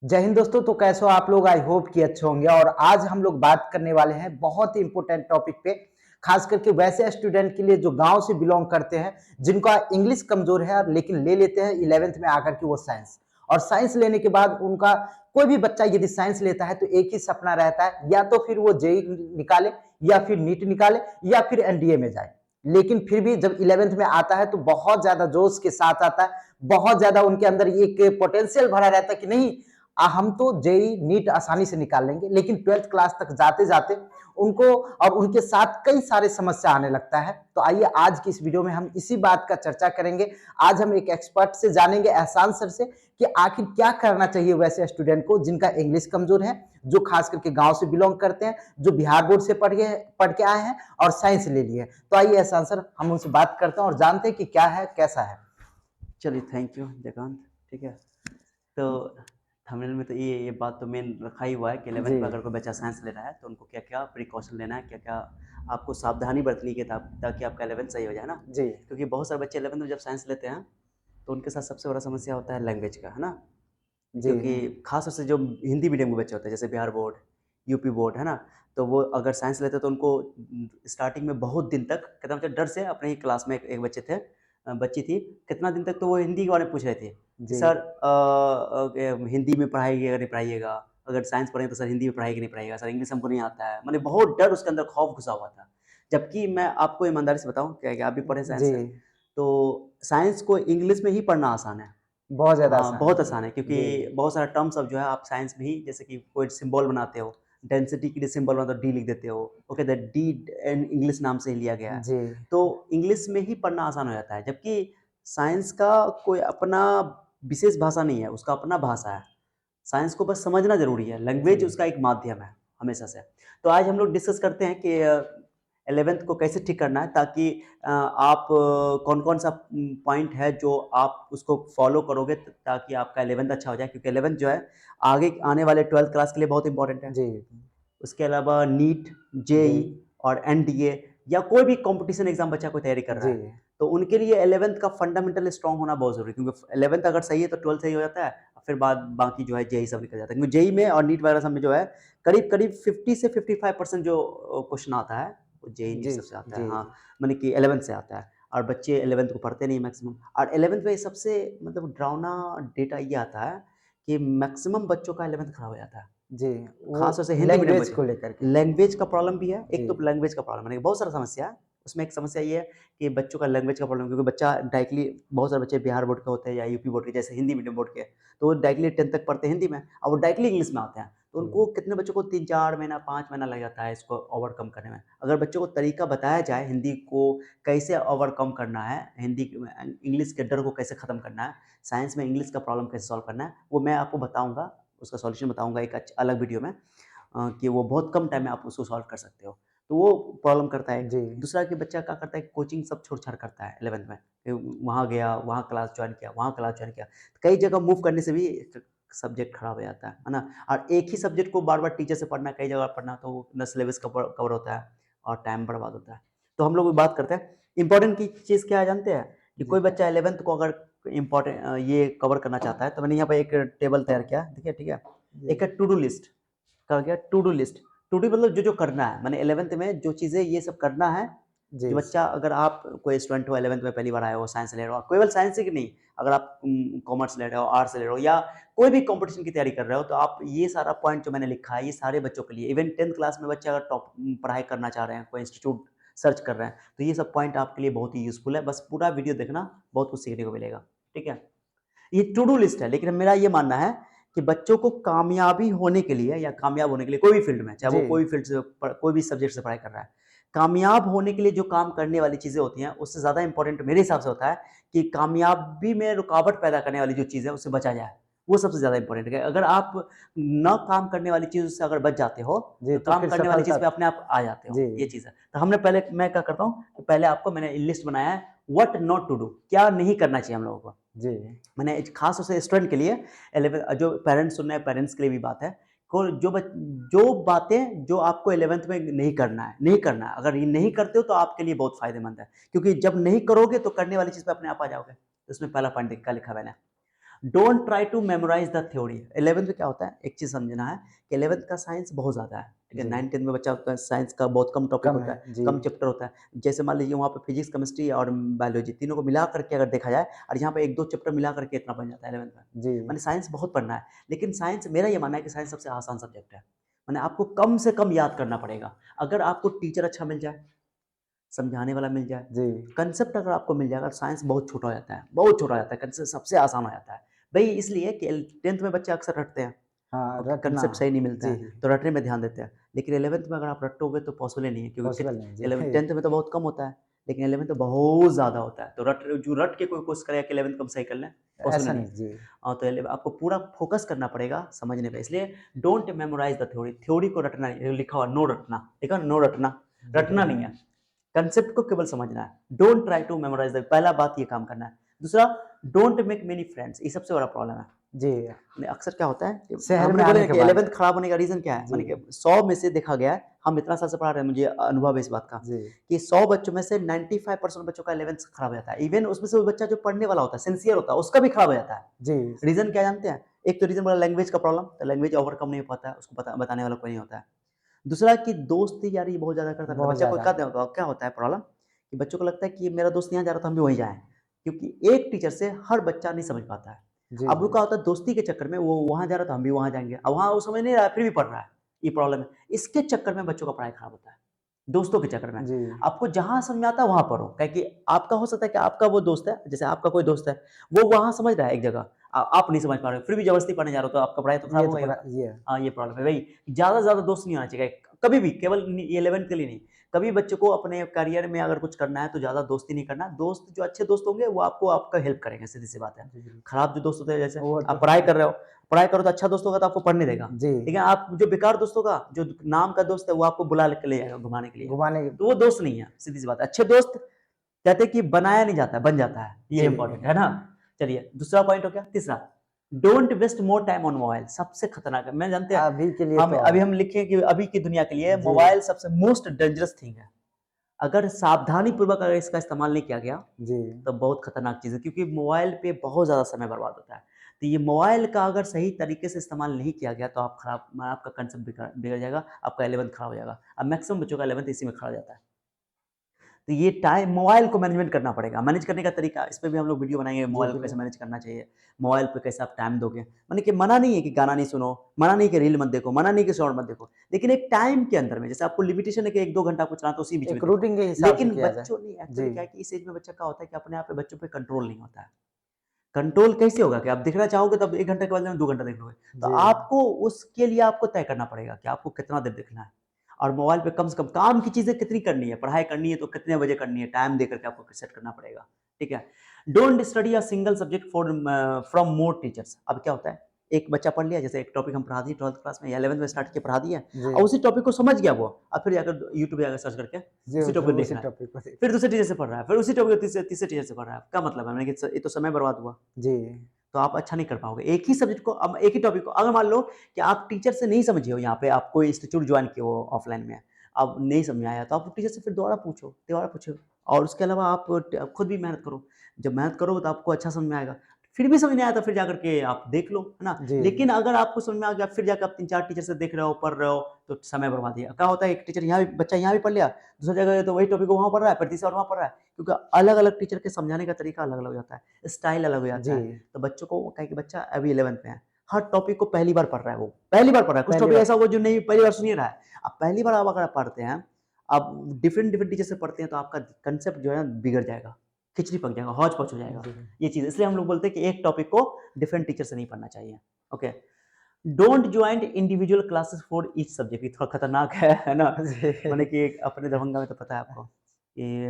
जय हिंद दोस्तों। तो कैसे हो आप लोग? आई होप कि अच्छे होंगे। और आज हम लोग बात करने वाले हैं बहुत ही इंपॉर्टेंट टॉपिक पे, खास करके वैसे स्टूडेंट के लिए जो गांव से बिलोंग करते हैं, जिनका इंग्लिश कमजोर है लेकिन ले लेते हैं 11th में आकर के वो साइंस। और साइंस लेने के बाद उनका कोई भी बच्चा यदि साइंस लेता है तो एक ही सपना रहता है, या तो फिर वो जेई निकाले, या फिर नीट निकाले, या फिर एनडीए में जाए। लेकिन फिर भी जब 11th में आता है तो बहुत ज्यादा जोश के साथ आता है, बहुत ज्यादा उनके अंदर एक पोटेंशियल भरा रहता है कि नहीं, हम तो जेई नीट आसानी से निकाल लेंगे। लेकिन 12th क्लास तक जाते जाते उनको और उनके साथ कई सारे समस्या आने लगता है। तो आइए आज की इस वीडियो में हम इसी बात का चर्चा करेंगे। आज हम एक एक्सपर्ट से जानेंगे, एहसान सर से, कि आखिर क्या करना चाहिए वैसे स्टूडेंट को जिनका इंग्लिश कमजोर है, जो खास करके गांव से बिलोंग करते हैं, जो बिहार बोर्ड से पढ़ के आए हैं और साइंस ले लिए। तो आइए एहसान सर, हम उनसे बात करते हैं और जानते हैं कि क्या है, कैसा है। चलिए, थैंक यू जयकांत। ठीक है, तो थंबनेल में तो ये बात तो मेन रखा ही हुआ है कि 11th जी में अगर कोई बच्चा साइंस ले रहा है तो उनको क्या क्या प्रिकॉशन लेना है, क्या क्या आपको सावधानी बरतनी है ताकि आपका 11th सही हो जाए ना। जी क्योंकि बहुत सारे बच्चे 11th में जब साइंस लेते हैं तो उनके साथ सबसे बड़ा समस्या होता है लैंग्वेज का, है ना। जी क्योंकि खास तौर से जो हिंदी मीडियम के बच्चे होते हैं, जैसे बिहार बोर्ड, यूपी बोर्ड, है ना, तो वो अगर साइंस लेते हैं तो उनको स्टार्टिंग में बहुत दिन तक कहता मतलब डर से, अपने ही क्लास में एक बच्चे थे, बच्ची थी, कितना दिन तक तो वो हिंदी के बारे में पूछ रहे थे कि जी सर हिंदी में पढ़ाइएगा नहीं पढ़ाइएगा, अगर साइंस पढ़ेंगे तो सर हिंदी में पढ़ाइएगा नहीं पढ़ाइएगा, सर इंग्लिश हमको नहीं आता है, मैंने बहुत डर उसके अंदर खौफ घुसा हुआ था। जबकि मैं आपको ईमानदारी से बताऊं, क्या आप भी पढ़े जी साइंस से, तो साइंस को इंग्लिश में ही पढ़ना आसान है। बहुत ज्यादा हाँ, आसान बहुत है। आसान है, क्योंकि जी बहुत सारा टर्म्स अब जो है आप साइंस में ही, जैसे कि कोई सिंबल बनाते हो, डेंसिटी के लिए सिंबल बनाते हो, डी लिख देते हो, ओके, दैट डी इंग्लिश नाम से ही लिया गया है। जी तो इंग्लिश में ही पढ़ना आसान हो जाता है, जबकि साइंस का कोई अपना विशेष भाषा नहीं है, उसका अपना भाषा है। साइंस को बस समझना ज़रूरी है, लैंग्वेज जी उसका एक माध्यम है हमेशा से। तो आज हम लोग डिस्कस करते हैं कि 11th को कैसे ठीक करना है, ताकि आप कौन-कौन सा पॉइंट है जो आप उसको फॉलो करोगे ताकि आपका 11th अच्छा हो जाए, क्योंकि 11th जो है आगे आने वाले 12th क्लास के लिए बहुत इंपॉर्टेंट है। जी उसके अलावा नीट, जी जेई और एनडीए या कोई भी कंपटीशन एग्जाम बच्चा कोई तैयारी कर रहा जी है, तो उनके लिए 11th का फंडामेंटल स्ट्रांग होना बहुत जरूरी है, क्योंकि 11th अगर सही है तो 12th सही हो जाता है, और फिर बाद बाकी जो है जेई सब निकल जाता है, क्योंकि जेई में और नीट वगैरह सब में जो है करीब करीब 50 से 55% जो क्वेश्चन आता है वो जेई नीट जी सबसे आता जी है, हाँ, मैंने कि 11th से आता है। और बच्चे 11th को पढ़ते नहीं मैक्सिमम, और 11th में सबसे मतलब डरावना डेटा ये आता है कि मैक्सिमम बच्चों का 11th खराब हो जाता है, जी वो खास तौर से हिंदी मीडियम लैंग्वेज बच्चे। को लेकर के। लैंग्वेज का प्रॉब्लम भी है, एक जी तो लैंग्वेज का प्रॉब्लम है, बहुत सारा समस्या है। उसमें एक समस्या ये है कि बच्चों का लैंग्वेज का प्रॉब्लम, क्योंकि बच्चा डायरेक्टली, बहुत सारे बच्चे बिहार बोर्ड के होते हैं या यूपी बोर्ड के, जैसे हिंदी मीडियम बोर्ड के, तो वो डायरेक्टली 10th तक पढ़ते हैं हिंदी में, और वो डायरेक्टली इंग्लिश में आते हैं, तो जी उनको कितने बच्चों को 3-4 महीना 5 महीना लग जाता है इसको ओवरकम करने में। अगर बच्चों को तरीका बताया जाए हिंदी को कैसे ओवरकम करना है, हिंदी इंग्लिश के डर को कैसे ख़त्म करना है, साइंस में इंग्लिश का प्रॉब्लम कैसे सॉल्व करना है, वो मैं आपको बताऊँगा, उसका सॉल्यूशन बताऊँगा एक अलग वीडियो में, कि वो बहुत कम टाइम में आप उसको सॉल्व कर सकते हो। तो वो प्रॉब्लम करता है एक। जी दूसरा कि बच्चा क्या करता है, कोचिंग सब छोड़-छाड़ करता है 11th में। वहाँ गया, वहाँ क्लास जॉइन किया, वहाँ क्लास जॉइन किया। कई जगह मूव करने से भी सब्जेक्ट खराब हो जाता है ना? और एक ही सब्जेक्ट को बार-बार टीचर से पढ़ना, कई जगह पढ़ना, तो ना सिलेबस कवर होता है और टाइम बर्बाद होता है। तो हम लोग बात करते हैं, इम्पोर्टेंट की चीज़ क्या है जानते हैं? कि जी कोई बच्चा 11th को अगर ये कवर करना चाहता है, तो मैंने यहाँ पे एक टेबल तैयार किया है, देखिए, ठीक है? जी एक है टू डू लिस्ट, कहा गया to do list. To do मतलब जो जो करना है, मैंने 11th में जो चीज़ें ये सब करना है, जी जो बच्चा, अगर आप कोई स्टूडेंट हो 11th में पहली बार आए हो, साइंस ले रहे हो, केवल साइंस ही की नहीं, अगर आप कॉमर्स ले रहे हो, आर्ट्स ले रहे हो, या कोई भी कंपटीशन की तैयारी कर रहे हो, तो आप ये सारा पॉइंट जो मैंने लिखा है ये सारे बच्चों के लिए, इवन 10th क्लास में बच्चे अगर टॉप पढ़ाई करना चाह रहे हैं, कोई इंस्टीट्यूट सर्च कर रहे हैं, तो ये सब पॉइंट आपके लिए बहुत ही यूजफुल है। बस पूरा वीडियो देखना, बहुत कुछ सीखने को मिलेगा। ठीक है, ये टू डू लिस्ट है, लेकिन मेरा ये मानना है कि बच्चों को कामयाबी होने के लिए, या कामयाब होने के लिए कोई भी फील्ड में, चाहे जी वो कोई फील्ड से कोई भी सब्जेक्ट से पढ़ाई कर रहा है, कामयाब होने के लिए जो काम करने वाली चीज़ें होती हैं, उससे ज़्यादा इंपॉर्टेंट मेरे हिसाब से होता है कि कामयाबी में रुकावट पैदा करने वाली जो चीज़ है उससे बचा जाए। वो सबसे ज़्यादा इंपॉर्टेंट है। अगर आप न काम करने वाली चीज़ से अगर बच जाते हो, जी तो तो काम फिर करने वाली सफलता। चीज़ पे अपने आप आ जाते हो, जी ये चीज़ है। तो हमने पहले, मैं क्या करता हूँ, पहले आपको मैंने लिस्ट बनाया है, व्हाट नॉट टू डू, क्या नहीं करना चाहिए हम लोगों को। जी मैंने खास तौर से स्टूडेंट के लिए, 11 जो पेरेंट्स सुन रहे हैं, पेरेंट्स के लिए भी बात है, को जो बातें जो आपको 11th में नहीं करना है, नहीं करना है, अगर ये नहीं करते हो तो आपके लिए बहुत फायदेमंद है, क्योंकि जब नहीं करोगे तो करने वाली चीज़ पे अपने आप आ जाओगे। तो इसमें पहला पॉइंट क्या लिखा है मैंने, don't try to memorize the theory. 11th में क्या होता है, एक चीज समझना है कि 11th का साइंस बहुत ज्यादा है, ठीक है। जी। 9th 10th में बच्चा का साइंस का बहुत कम टॉपिक कम होता है है, जी। कम चैप्टर होता है। जैसे मान लीजिए वहाँ पे फिजिक्स, केमिस्ट्री और बायोलॉजी तीनों को मिला करके अगर देखा जाए, और यहाँ पे एक दो चैप्टर मिला करके इतना बन जाता है 11th में। जी। मैंने साइंस बहुत पढ़ना है, लेकिन साइंस, मेरा ये मानना है कि साइंस सबसे आसान सब्जेक्ट है। मैंने आपको कम से कम याद करना पड़ेगा। अगर आपको टीचर अच्छा मिल जाए, समझाने वाला मिल जाए, जी। कंसेप्ट अगर आपको मिल जाएगा, साइंस बहुत छोटा हो जाता है, बहुत छोटा हो जाता है, कंसेप्ट सबसे आसान हो जाता है। भाई इसलिए कि 10th में बच्चे अक्सर रटते हैं, हाँ, ओके, रटना। कंसेप्ट सही नहीं मिलता जी। है तो रटने में ध्यान देते हैं। लेकिन 11th में अगर आप रटोगे तो पॉसिबल ही नहीं है, क्योंकि पॉसिबल नहीं जी। 11 10th में तो बहुत कम होता है, लेकिन 11th में बहुत ज़्यादा होता है। तो जो रट के कोई कोशिश करेगा कि 11th कम सही कर लें, पॉसिबल ऐसा नहीं नहीं है। जी। तो आपको पूरा फोकस करना पड़ेगा समझने पे। इसलिए don't memorize the theory, theory को रटना नहीं, लिखा हुआ नो रटना, ठीक है, नो रटना, रटना नहीं है, कंसेप्ट को केवल समझना है। Don't try to memorize the, पहला बात ये काम करना है। दूसरा, डोंट मेक मेनी फ्रेंड्स, ये सबसे बड़ा प्रॉब्लम है। जी। अक्सर क्या होता है कि शहर हमने में बोले आने ना के कि बाद 11th खराब होने का रीजन क्या है, जी। माने कि 100 में से देखा गया है, हम इतना साल से पढ़ा रहे हैं, मुझे अनुभव है इस बात का, जी। कि 100 बच्चों में से 95% बच्चों का 11th खराब हो जाता है। इवन उसमें से वो बच्चा जो पढ़ने वाला होता है, सिंसियर होता है, उसका भी खराब हो जाता है। जी। रीजन क्या जानते हैं? एक तो रीजन बोला लैंग्वेज का प्रॉब्लम, तो लैंग्वेज ओवरकम नहीं हो पाता है, उसको बताने वाला कोई नहीं होता है। दूसरा कि दोस्ती यारी बहुत ज्यादा करता है, बहुत बच्चा को ज़्यादा। क्या होता है प्रॉब्लम, कि बच्चों को लगता है कि मेरा दोस्त यहाँ जा रहा था, हम भी वहीं जाएं, क्योंकि एक टीचर से हर बच्चा नहीं समझ पाता है। जी, अब वो जी। क्या होता है, दोस्ती के चक्कर में वो वहां जा रहा था, हम भी वहां जाएंगे, अब वहां वो समझ नहीं रहा है, फिर भी पढ़ रहा है, ये प्रॉब्लम है। इसके चक्कर में बच्चों का पढ़ाई खराब होता है, दोस्तों के चक्कर में। जी। आपको जहां समझ में आता है वहां पढ़ो, क्योंकि आपका हो सकता है कि आपका वो दोस्त है, जैसे आपका कोई दोस्त है, वो वहां समझ रहा है एक जगह, आप नहीं समझ पा रहे हो, फिर भी जबरदस्ती पढ़ने जा रहे हो, तो आपका पढ़ाई तो खराब ये तो होगा ही पड़ा होगा। ये है। हाँ, ये प्रॉब्लम है भाई। ज्यादा से ज्यादा दोस्त नहीं होना चाहिए कभी भी, केवल ये 11th के लिए नहीं, कभी बच्चों को अपने करियर में अगर कुछ करना है तो ज्यादा दोस्ती नहीं करना। दोस्त जो अच्छे दोस्त होंगे वो आपको आपका हेल्प करेंगे, सीधी सी बात है। जी, बिल्कुल। खराब जो दोस्त होते हैं, जैसे वो तो आप पढ़ाई कर रहे हो, पढ़ाई करो तो अच्छा दोस्त होगा तो आपको पढ़ने देगा, जी। लेकिन आप जो बेकार दोस्त होगा, जो नाम का दोस्त है, वो आपको बुला के ले जाएगा घुमाने के लिए, घुमाने तो वो दोस्त नहीं है, सीधी सी बात है। अच्छे दोस्त कहते हैं कि बनाया नहीं जाता, बन जाता है, ये जी। इंपॉर्टेंट है ना। चलिए दूसरा पॉइंट हो गया। तीसरा, don't waste more time on mobile, सबसे खतरनाक है। मैं जानते हैं, अभी के लिए हम तो अभी हम लिखे कि अभी की दुनिया के लिए जी, मोबाइल सबसे मोस्ट डेंजरस थिंग है। अगर सावधानी पूर्वक अगर इसका इस्तेमाल नहीं किया गया जी। तो बहुत खतरनाक चीज़ है, क्योंकि मोबाइल पे बहुत ज़्यादा समय बर्बाद होता है। तो ये मोबाइल का अगर सही तरीके से इस्तेमाल नहीं किया गया तो आपका कंसेप्ट बिगड़ जाएगा, आपका 11th खराब हो जाएगा। अब मैक्सिमम बच्चों का 11th इसी में खराब हो जाता है। तो ये टाइम, मोबाइल को मैनेजमेंट करना पड़ेगा। मैनेज करने का तरीका, इस पे भी हम लोग वीडियो बनाएंगे, जी, मोबाइल को कैसे बिल्कुल। मैनेज करना चाहिए, मोबाइल पे कैसे आप टाइम दोगे। माने कि मना नहीं है कि गाना नहीं सुनो, मना नहीं कि रील मत देखो, मना नहीं कि शॉर्ट मत देखो, लेकिन एक टाइम के अंदर में, जैसे आपको लिमिटेशन है कि 1-2 घंटा आपको चलाना, तो उसी बीच में एक देखो। रूटीन के हिसाब से लेकिन किया जाए। बच्चों नहीं, एक्चुअली जी। क्या है कि इस एज में बच्चा क्या होता है कि अपने आप पे बच्चों पे कंट्रोल नहीं होता है। कंट्रोल कैसे होगा कि आप देखना चाहोगे तब 1 घंटे के बदले में 2 घंटा देख लोगे। तो जी। आपको उसके लिए आपको तय करना पड़ेगा कि आपको कितना देर देखना है। और मोबाइल पे कम से कम काम की चीज़ें कितनी करनी है, पढ़ाई करनी है तो कितने बजे करनी है, टाइम देकर के आपको सेट करना पड़ेगा, ठीक है? Don't study a single subject from more teachers. अब क्या होता है, एक बच्चा पढ़ लिया, जैसे एक टॉपिक हम पढ़ा दिए 12th क्लास में या 11th में स्टार्ट किया, पढ़ा दिया, जी। और उसी टॉपिक को समझ गया वो, अब फिर जाकर यूट्यूब पे जाकर सर्च करके जी, उसी फिर टॉपिक देख उसी रहा है। टॉपिक पर फिर दूसरे टीचर से पढ़ रहा है, फिर उसी टॉपिक तीसरे तीसरे टीचर से पढ़ रहा है। क्या मतलब है, मैंने कि ये तो समय बर्बाद हुआ। जी। तो आप अच्छा नहीं कर पाओगे। एक ही सब्जेक्ट को, अब एक ही टॉपिक को, अगर मान लो कि आप टीचर से नहीं समझे हो, यहाँ पे आप कोई इंस्टीट्यूट ज्वाइन किए हो ऑफलाइन में, अब नहीं समझ में आया, तो आप टीचर से फिर दोबारा पूछो, और उसके अलावा आप खुद भी मेहनत करो। जब मेहनत करोगे तो आपको अच्छा समझ में आएगा। फिर भी समझ नहीं आया तो फिर जाकर के आप देख लो, है ना। जी। लेकिन अगर आपको समझ में आ गया, फिर जाकर आप 3-4 टीचर से देख रहे हो, पढ़ रहे हो, तो समय बर्बाद है। क्या होता है, एक टीचर यहाँ भी, बच्चा यहाँ भी पढ़ लिया, दूसरी जगह तो वही टॉपिक को वहाँ पढ़ रहा है, फिर तीसरा वहाँ पढ़ रहा है, क्योंकि अलग अलग टीचर के समझाने का तरीका अलग अलग हो जाता है, स्टाइल अलग हो जाता जी। है। तो बच्चों को क्या है कि बच्चा अभी 11th में है, हर टॉपिक को पहली बार पढ़ रहा है, वो पहली बार पढ़ रहा है। कुछ पहली टॉपिक बार ऐसा होगा जो नहीं पहली बार सुन ही रहा है। अब पहली बार आप अगर पढ़ते हैं, अब डिफरेंट डिफरेंट टीचर से पढ़ते हैं, तो आपका कंसेप्ट जो है ना बिगड़ जाएगा, खिचड़ी पक जाएगा, हौच पौच हो जाएगा। जी। ये चीज़ इसलिए हम लोग बोलते हैं कि एक टॉपिक को डिफरेंट टीचर से नहीं पढ़ना चाहिए। Okay, don't join individual classes for each subject. ये थोड़ा खतरनाक है ना। जी। मैंने कि अपने दरभंगा में तो पता है आपको, ये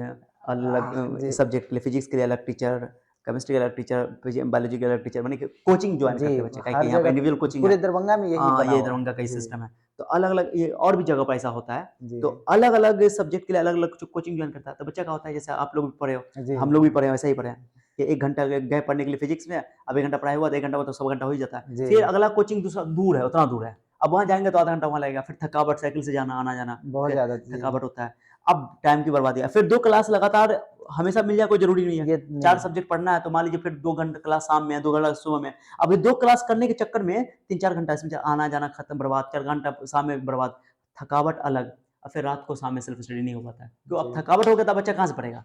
अलग जी। सब्जेक्ट के लिए फिजिक्स के लिए अलग टीचर, केमिस्ट्री के अलग टीचर, बायोलॉजी के अलग टीचर, मैंने कि कोचिंग ज्वाइन जी, करते हैं बच्चे, क्या है कि हर यहाँ पे जगह इंडिविजुअल कोचिंग है। पूरे दरभंगा में यही बना ये हुआ है। दरभंगा का ही जी। सिस्टम है। तो अलग अलग, ये और भी जगह पर ऐसा होता है। जी। तो अलग अलग सब्जेक्ट के लिए अलग अलग कोचिंग ज्वाइन करता है। तो बच्चा क्या होता है, जैसे आप लोग भी पढ़े हो, जी। हम लोग भी पढ़े हैं, वैसा ही पढ़े हैं कि 1 घंटा गए पढ़ने के लिए फिजिक्स में, अब 1 घंटा पढ़ाई हुआ तो 1 घंटा तो सवा घंटा हो ही जाता है। जी। फिर अगला कोचिंग दूसरा दूर है, उतना दूर है, अब वहाँ जाएंगे तो आधा घंटा वहाँ लगेगा, फिर थकावट, साइकिल से जाना आना जाना, बहुत ज़्यादा जी। थकावट होता है। अब टाइम की बर्बादी है। फिर 2 क्लास लगातार हमेशा मिल जाए कोई जरूरी नहीं है। ये 4 नहीं, सब्जेक्ट पढ़ना है तो मान लीजिए फिर 2 घंटा क्लास शाम में है, 2 घंटा सुबह में। अब ये 2 क्लास करने के चक्कर में 3-4 घंटा इसमें आना-जाना खत्म बर्बाद, 4 घंटा शाम में बर्बाद, थकावट अलग, और फिर रात को शाम में सेल्फ स्टडी नहीं हो पाता है। क्यों, अब जी, थकावट हो गया तो बच्चा कहाँ से पढ़ेगा?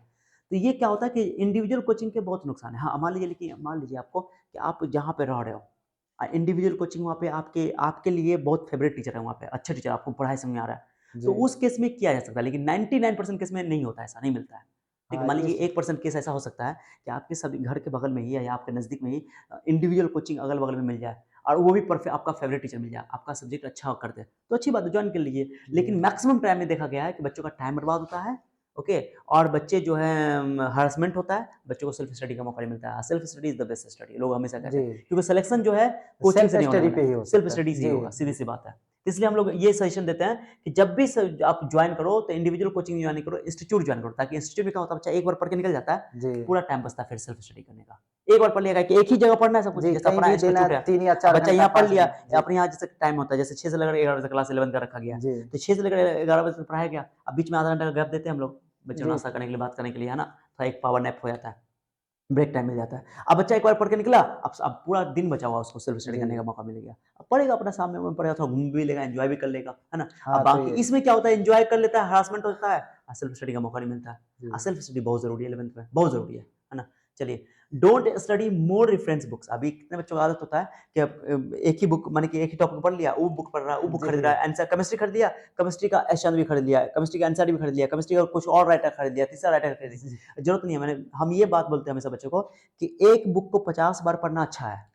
तो ये क्या होता है कि इंडिविजुअल कोचिंग के बहुत नुकसान है। हाँ, मान लीजिए आपको कि आप जहाँ पे रह रहे हो, इंडिविजुअल कोचिंग वहाँ पे आपके आपके लिए बहुत फेवरेट टीचर है वहाँ पे, अच्छे टीचर, आपको पढ़ाई समझ में आ रहा है। तो जी। उस केस में किया जा सकता है, लेकिन 99% केस में नहीं होता है, ऐसा नहीं मिलता है। ठीक है, हाँ, मान ये लीजिए स 1% केस ऐसा हो सकता है कि आपके सभी घर के बगल में ही या आपके नज़दीक में ही इंडिविजुअल कोचिंग अगल-बगल में मिल जाए, और वो भी आपका फेवरेट टीचर मिल जाए, आपका सब्जेक्ट अच्छा कर दे, तो अच्छी बात है, जॉइन कर लीजिए। लेकिन जी, मैक्सिमम टाइम में देखा गया है कि बच्चों का टाइम बर्बाद होता है, ओके, और बच्चे जो हैं हैरेसमेंट होता है, बच्चों को सेल्फ स्टडी का मौका नहीं मिलता है। Self study is the best study, लोग हमेशा कहते जी। हैं, क्योंकि सिलेक्शन जो है कोचिंग सेल्फ से नहीं होने स्टडी वाला पे है, ही हो सेल्फ सकता है। स्टडी से ही जी, होगा, सीधी-सी बात है। इसलिए हम लोग ये सजेशन देते हैं कि जब भी आप ज्वाइन करो तो इंडिविजुअल कोचिंग ज्वाइन नहीं करो, इंस्टीट्यूट ज्वाइन करो, ताकि इंस्टीट्यूट में क्या होता है, बच्चा एक बार पढ़ के निकल जाता है, जी। पूरा टाइम बचता है फिर सेल्फ स्टडी करने का। एक बार पढ़ लिया कि एक ही जगह पढ़ना है सब कुछ, जी, जैसे कहीं अपना भी देना इंस्टीट्यूट है, 3 या अब 4 बच्चा घंटा यहाँ पढ़ 5 लिया, घंटा। जी, अपने यहाँ जैसे टाइम होता है, जैसे 6 से लेकर 11 बजे तक क्लास 11 का रखा गया है, जी, तो 6 से लेकर 11 बजे तक पढ़ाया गया, अब बीच में आधा घंटा का गैप देते हैं हम लोग, बच्चों को जी, नाश्ता करने के लिए, बात करने के लिए, है ना? थोड़ा एक पावर नैप हो जाता है। ब्रेक टाइम मिल जाता है। अब बच्चा एक बार पढ़ के निकला, अब पूरा दिन बचा हुआ उसको सेल्फ स्टडी जी। करने का मौका मिल गया। अब पढ़ेगा अपना शाम में पढ़ेगा, थोड़ा घूम भी लेगा, एन्जॉय भी कर लेगा, है ना? अब हाँ, तो बाकी ये इसमें क्या होता है, एन्जॉय कर लेता है, हरासमेंट होता है, सेल्फ स्टडी का मौका नहीं मिलता है। जी, सेल्फ स्टडी बहुत ज़रूरी है 11th में, बहुत ज़रूरी है ना? चलिए, don't study more reference books. अभी कितने बच्चों का आदत होता है कि अब एक ही बुक, माने कि एक ही टॉपिक पढ़ लिया, वो बुक पढ़ रहा है, वो बुक जी, खरीद रहा है, आंसर केमिस्ट्री खरीद लिया, केमिस्ट्री का एशन भी खरीद लिया, केमिस्ट्री का एनसीईआरटी भी खरीद लिया, केमिस्ट्री का कुछ और राइटर खरीद लिया, तीसरा राइटर खरीद जी, लिया। जरूरत नहीं है, हम ये बात बोलते हैं हमेशा बच्चों को कि एक बुक को 50 बार पढ़ना अच्छा है,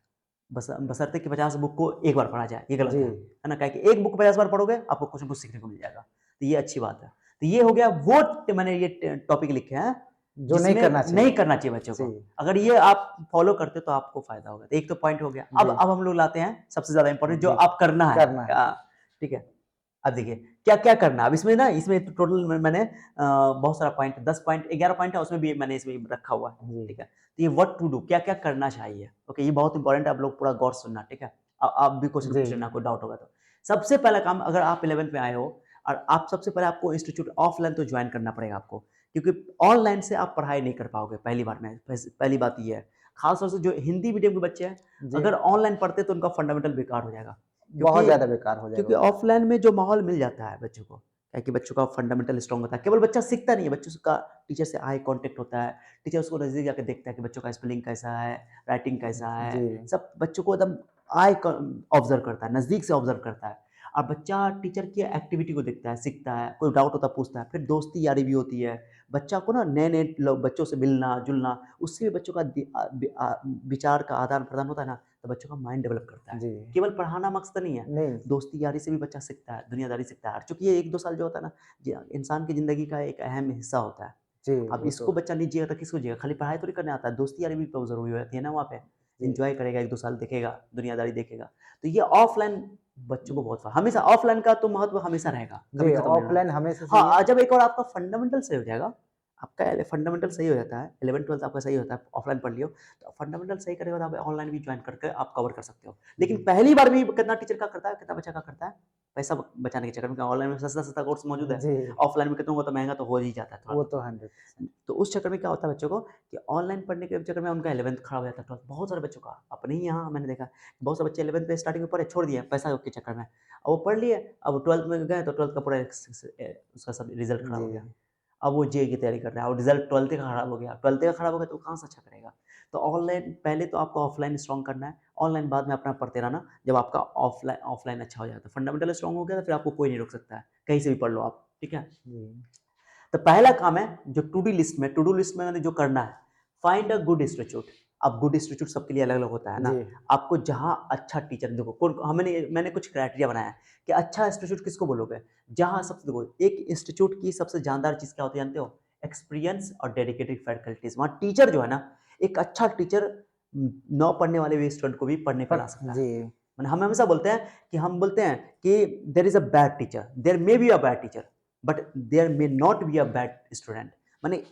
बशर्ते कि 50 बुक को एक बार पढ़ा जाए, ये गलत जी, है ना? क्या कि एक बुक 50 बार पढ़ोगे, आपको कुछ न कुछ सीखने को मिल जाएगा, तो ये अच्छी बात है। तो ये हो गया, वो मैंने ये टॉपिक लिखे हैं जो नहीं करना जिसमें नहीं चाहिए। करना चाहिए बच्चों को। जी, अगर ये आप फॉलो करते तो आपको फायदा होगा। तो एक तो पॉइंट हो गया। अब जी, अब हम लोग लाते हैं सबसे ज्यादा इंपॉर्टेंट, जो जी, आप करना है। करना है। ठीक है, अब देखिए क्या क्या करना है। अब इसमें ना, इसमें टोटल मैंने बहुत सारा पॉइंट, 10 पॉइंट, 11 पॉइंट है, उसमें भी मैंने इसमें रखा हुआ है। जी, ठीक है, तो ये व्हाट टू डू, क्या क्या करना चाहिए। ओके, ये बहुत इंपॉर्टेंट है, आप लोग पूरा गौर से सुनना। ठीक है, आप भी क्वेश्चन जी, पूछ लेना, कोई डाउट होगा तो। सबसे पहला काम, अगर आप 11th में आए हो और आप, सबसे पहले आपको इंस्टीट्यूट ऑफलाइन तो ज्वाइन करना पड़ेगा आपको, क्योंकि ऑनलाइन से आप पढ़ाई नहीं कर पाओगे पहली बार में। पहली बात ये है, खासतौर से जो हिंदी मीडियम के बच्चे हैं, जी। अगर ऑनलाइन पढ़ते तो उनका फंडामेंटल बेकार हो जाएगा। बहुत क्योंकि ज़्यादा बेकार हो जाएगा क्योंकि उनका। ऑफलाइन में जो माहौल मिल जाता है बच्चों को, क्या है कि बच्चों का फंडामेंटल स्ट्रांग होता है। केवल बच्चा सीखता नहीं है, बच्चों का टीचर से आई कांटेक्ट होता है, टीचर उसको नजदीक जाकर देखता है कि बच्चों का स्पेलिंग कैसा है, राइटिंग कैसा है, जी, सब बच्चों को एकदम आई ऑब्जर्व करता है, नजदीक से ऑब्जर्व करता है। और बच्चा टीचर की एक्टिविटी को देखता है, सीखता है, कोई डाउट होता है पूछता है, फिर दोस्ती यारी भी होती है। बच्चा को ना नए नए लोग, बच्चों से मिलना जुलना, उससे भी बच्चों का विचार का आदान प्रदान होता है ना, तो बच्चों का माइंड डेवलप करता है। जी। केवल पढ़ाना मकसद नहीं है, नहीं, दोस्ती यारी से भी बच्चा सीखता है, दुनियादारी सीखता है। और चूंकि ये 1-2 साल जो होता है ना, इंसान की ज़िंदगी का एक अहम हिस्सा होता है। जी, अब वो तो इसको बच्चा नहीं जिएगा तो किसको जिएगा? खाली पढ़ाई थोड़ी करने आता है, दोस्ती यारी भी तो ज़रूरी हो जाती है ना वहाँ पे। जी, एन्जॉय करेगा, 1-2 साल देखेगा, दुनियादारी देखेगा। तो ये ऑफलाइन बच्चों को बहुत हमेशा ऑफलाइन का तो महत्व हमेशा रहेगा, कभी जी, खत्म नहीं होगा। ऑफ़लाइन हमेशा सही है। हाँ, जब एक और आपका फंडामेंटल सही हो जाएगा, आपका फंडामेंटल सही हो जाता है, 11th-12th आपका सही होता है, ऑफलाइन पढ़ लियो, तो फंडामेंटल सही करेगा तो आप ऑनलाइन भी ज्वाइन करके आप कवर कर सकते हो। लेकिन जी, पहली बार भी कितना टीचर क्या करता है, कितना बच्चा क्या करता है, पैसा बचाने के चक्कर में, ऑनलाइन में सस्ता-सस्ता कोर्स मौजूद है, जी, ऑफलाइन में कितनों को तो महँगा तो हो ही जाता है वो थोड़ा। तो 100%। तो उस चक्कर में क्या होता है बच्चों को कि ऑनलाइन पढ़ने के चक्कर में उनका 11th खराब हो जाता है, 12th, बहुत सारे बच्चों का, अपने ही यहाँ मैंने देखा, बहुत सारे बच्चे 11th में स्टार्टिंग में पढ़े, छोड़ दिए पैसा के चक्कर में। अब वो पढ़ लिए, अब 12th में गए तो 12th का पूरा उसका सब रिजल्ट खराब हो जी, गया। अब वो जेईई की तैयारी कर रहा है और रिजल्ट 12th का खराब हो गया, 12th का खराब हो गया तो वो कहाँ से अच्छा करेगा। तो ऑनलाइन पहले तो आपको ऑफलाइन स्ट्रॉन्ग करना है, ऑनलाइन बाद में अपना पढ़ते रहना। जब आपका ऑफलाइन ऑफलाइन अच्छा हो जाता है, फंडामेंटल स्ट्रॉन्ग हो गया, तो फिर आपको कोई नहीं रोक सकता है, कहीं से भी पढ़ लो आप, ठीक है। जी, तो पहला काम है जो टू डू लिस्ट में मैंने जो करना है, फाइंड अ गुड इंस्टीट्यूट। अब गुड इंस्टीट्यूट सबके लिए अलग अलग होता है ना। जी, आपको जहाँ अच्छा टीचर, देखो कौन, मैंने कुछ क्राइटेरिया बनाया है कि अच्छा इंस्टीट्यूट किसको बोलोगे, जहाँ सबसे, देखो एक इंस्टीट्यूट की सबसे जानदार चीज क्या होती है जानते हो, एक्सपीरियंस और डेडिकेटेड फैकल्टीज। वहाँ टीचर जो है ना, एक अच्छा टीचर न पढ़ने वाले भी स्टूडेंट को भी पढ़ने पर ला सकता है। जी, मैंने हम हमेशा बोलते हैं कि there is a bad teacher, there may be a bad teacher, but there may not be a bad student. माने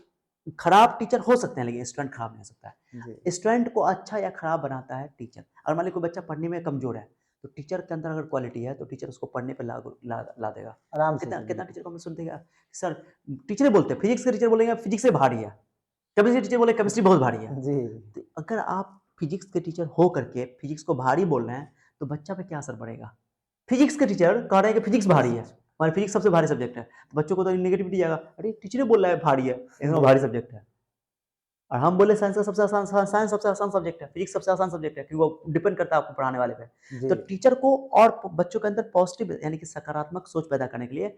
खराब टीचर हो सकते हैं लेकिन स्टूडेंट खराब नहीं हो सकता जी, है। स्टूडेंट को अच्छा या खराब बनाता है टीचर। अगर मान लीजिए कोई बच्चा पढ़ने में कमजोर है, तो टीचर के अंदर अगर क्वालिटी है तो टीचर उसको पढ़ने पे ला देगा। आराम से कितना जी, कितना बिल्कुल। टीचर को हम सुनते हैं, सर टीचर बोलते हैं, फिजिक्स के टीचर बोलेंगे फिजिक्स से भारी है, केमिस्ट्री टीचर बोले केमिस्ट्री बहुत भारी है, जी तो अगर आप फिजिक्स के टीचर हो करके फिजिक्स को भारी बोल रहे हैं तो बच्चा पे क्या असर पड़ेगा? फिजिक्स के टीचर कह रहे हैं कि फिजिक्स भारी है, हमारी फिजिक्स सबसे भारी सब्जेक्ट है, तो बच्चों को तो नेगेटिविटी जाएगा, अरे टीचर ही बोल रहा है भारी है, इतना भारी सब्जेक्ट है। और हम बोले साइंस का सबसे आसान, साइंस सबसे आसान सब्जेक्ट है, फिजिक्स सबसे आसान सब्जेक्ट है, क्योंकि वो डिपेंड करता है आपको पढ़ाने वाले पे। जी तो टीचर को और बच्चों के अंदर पॉजिटिव यानी कि सकारात्मक सोच पैदा करने के लिए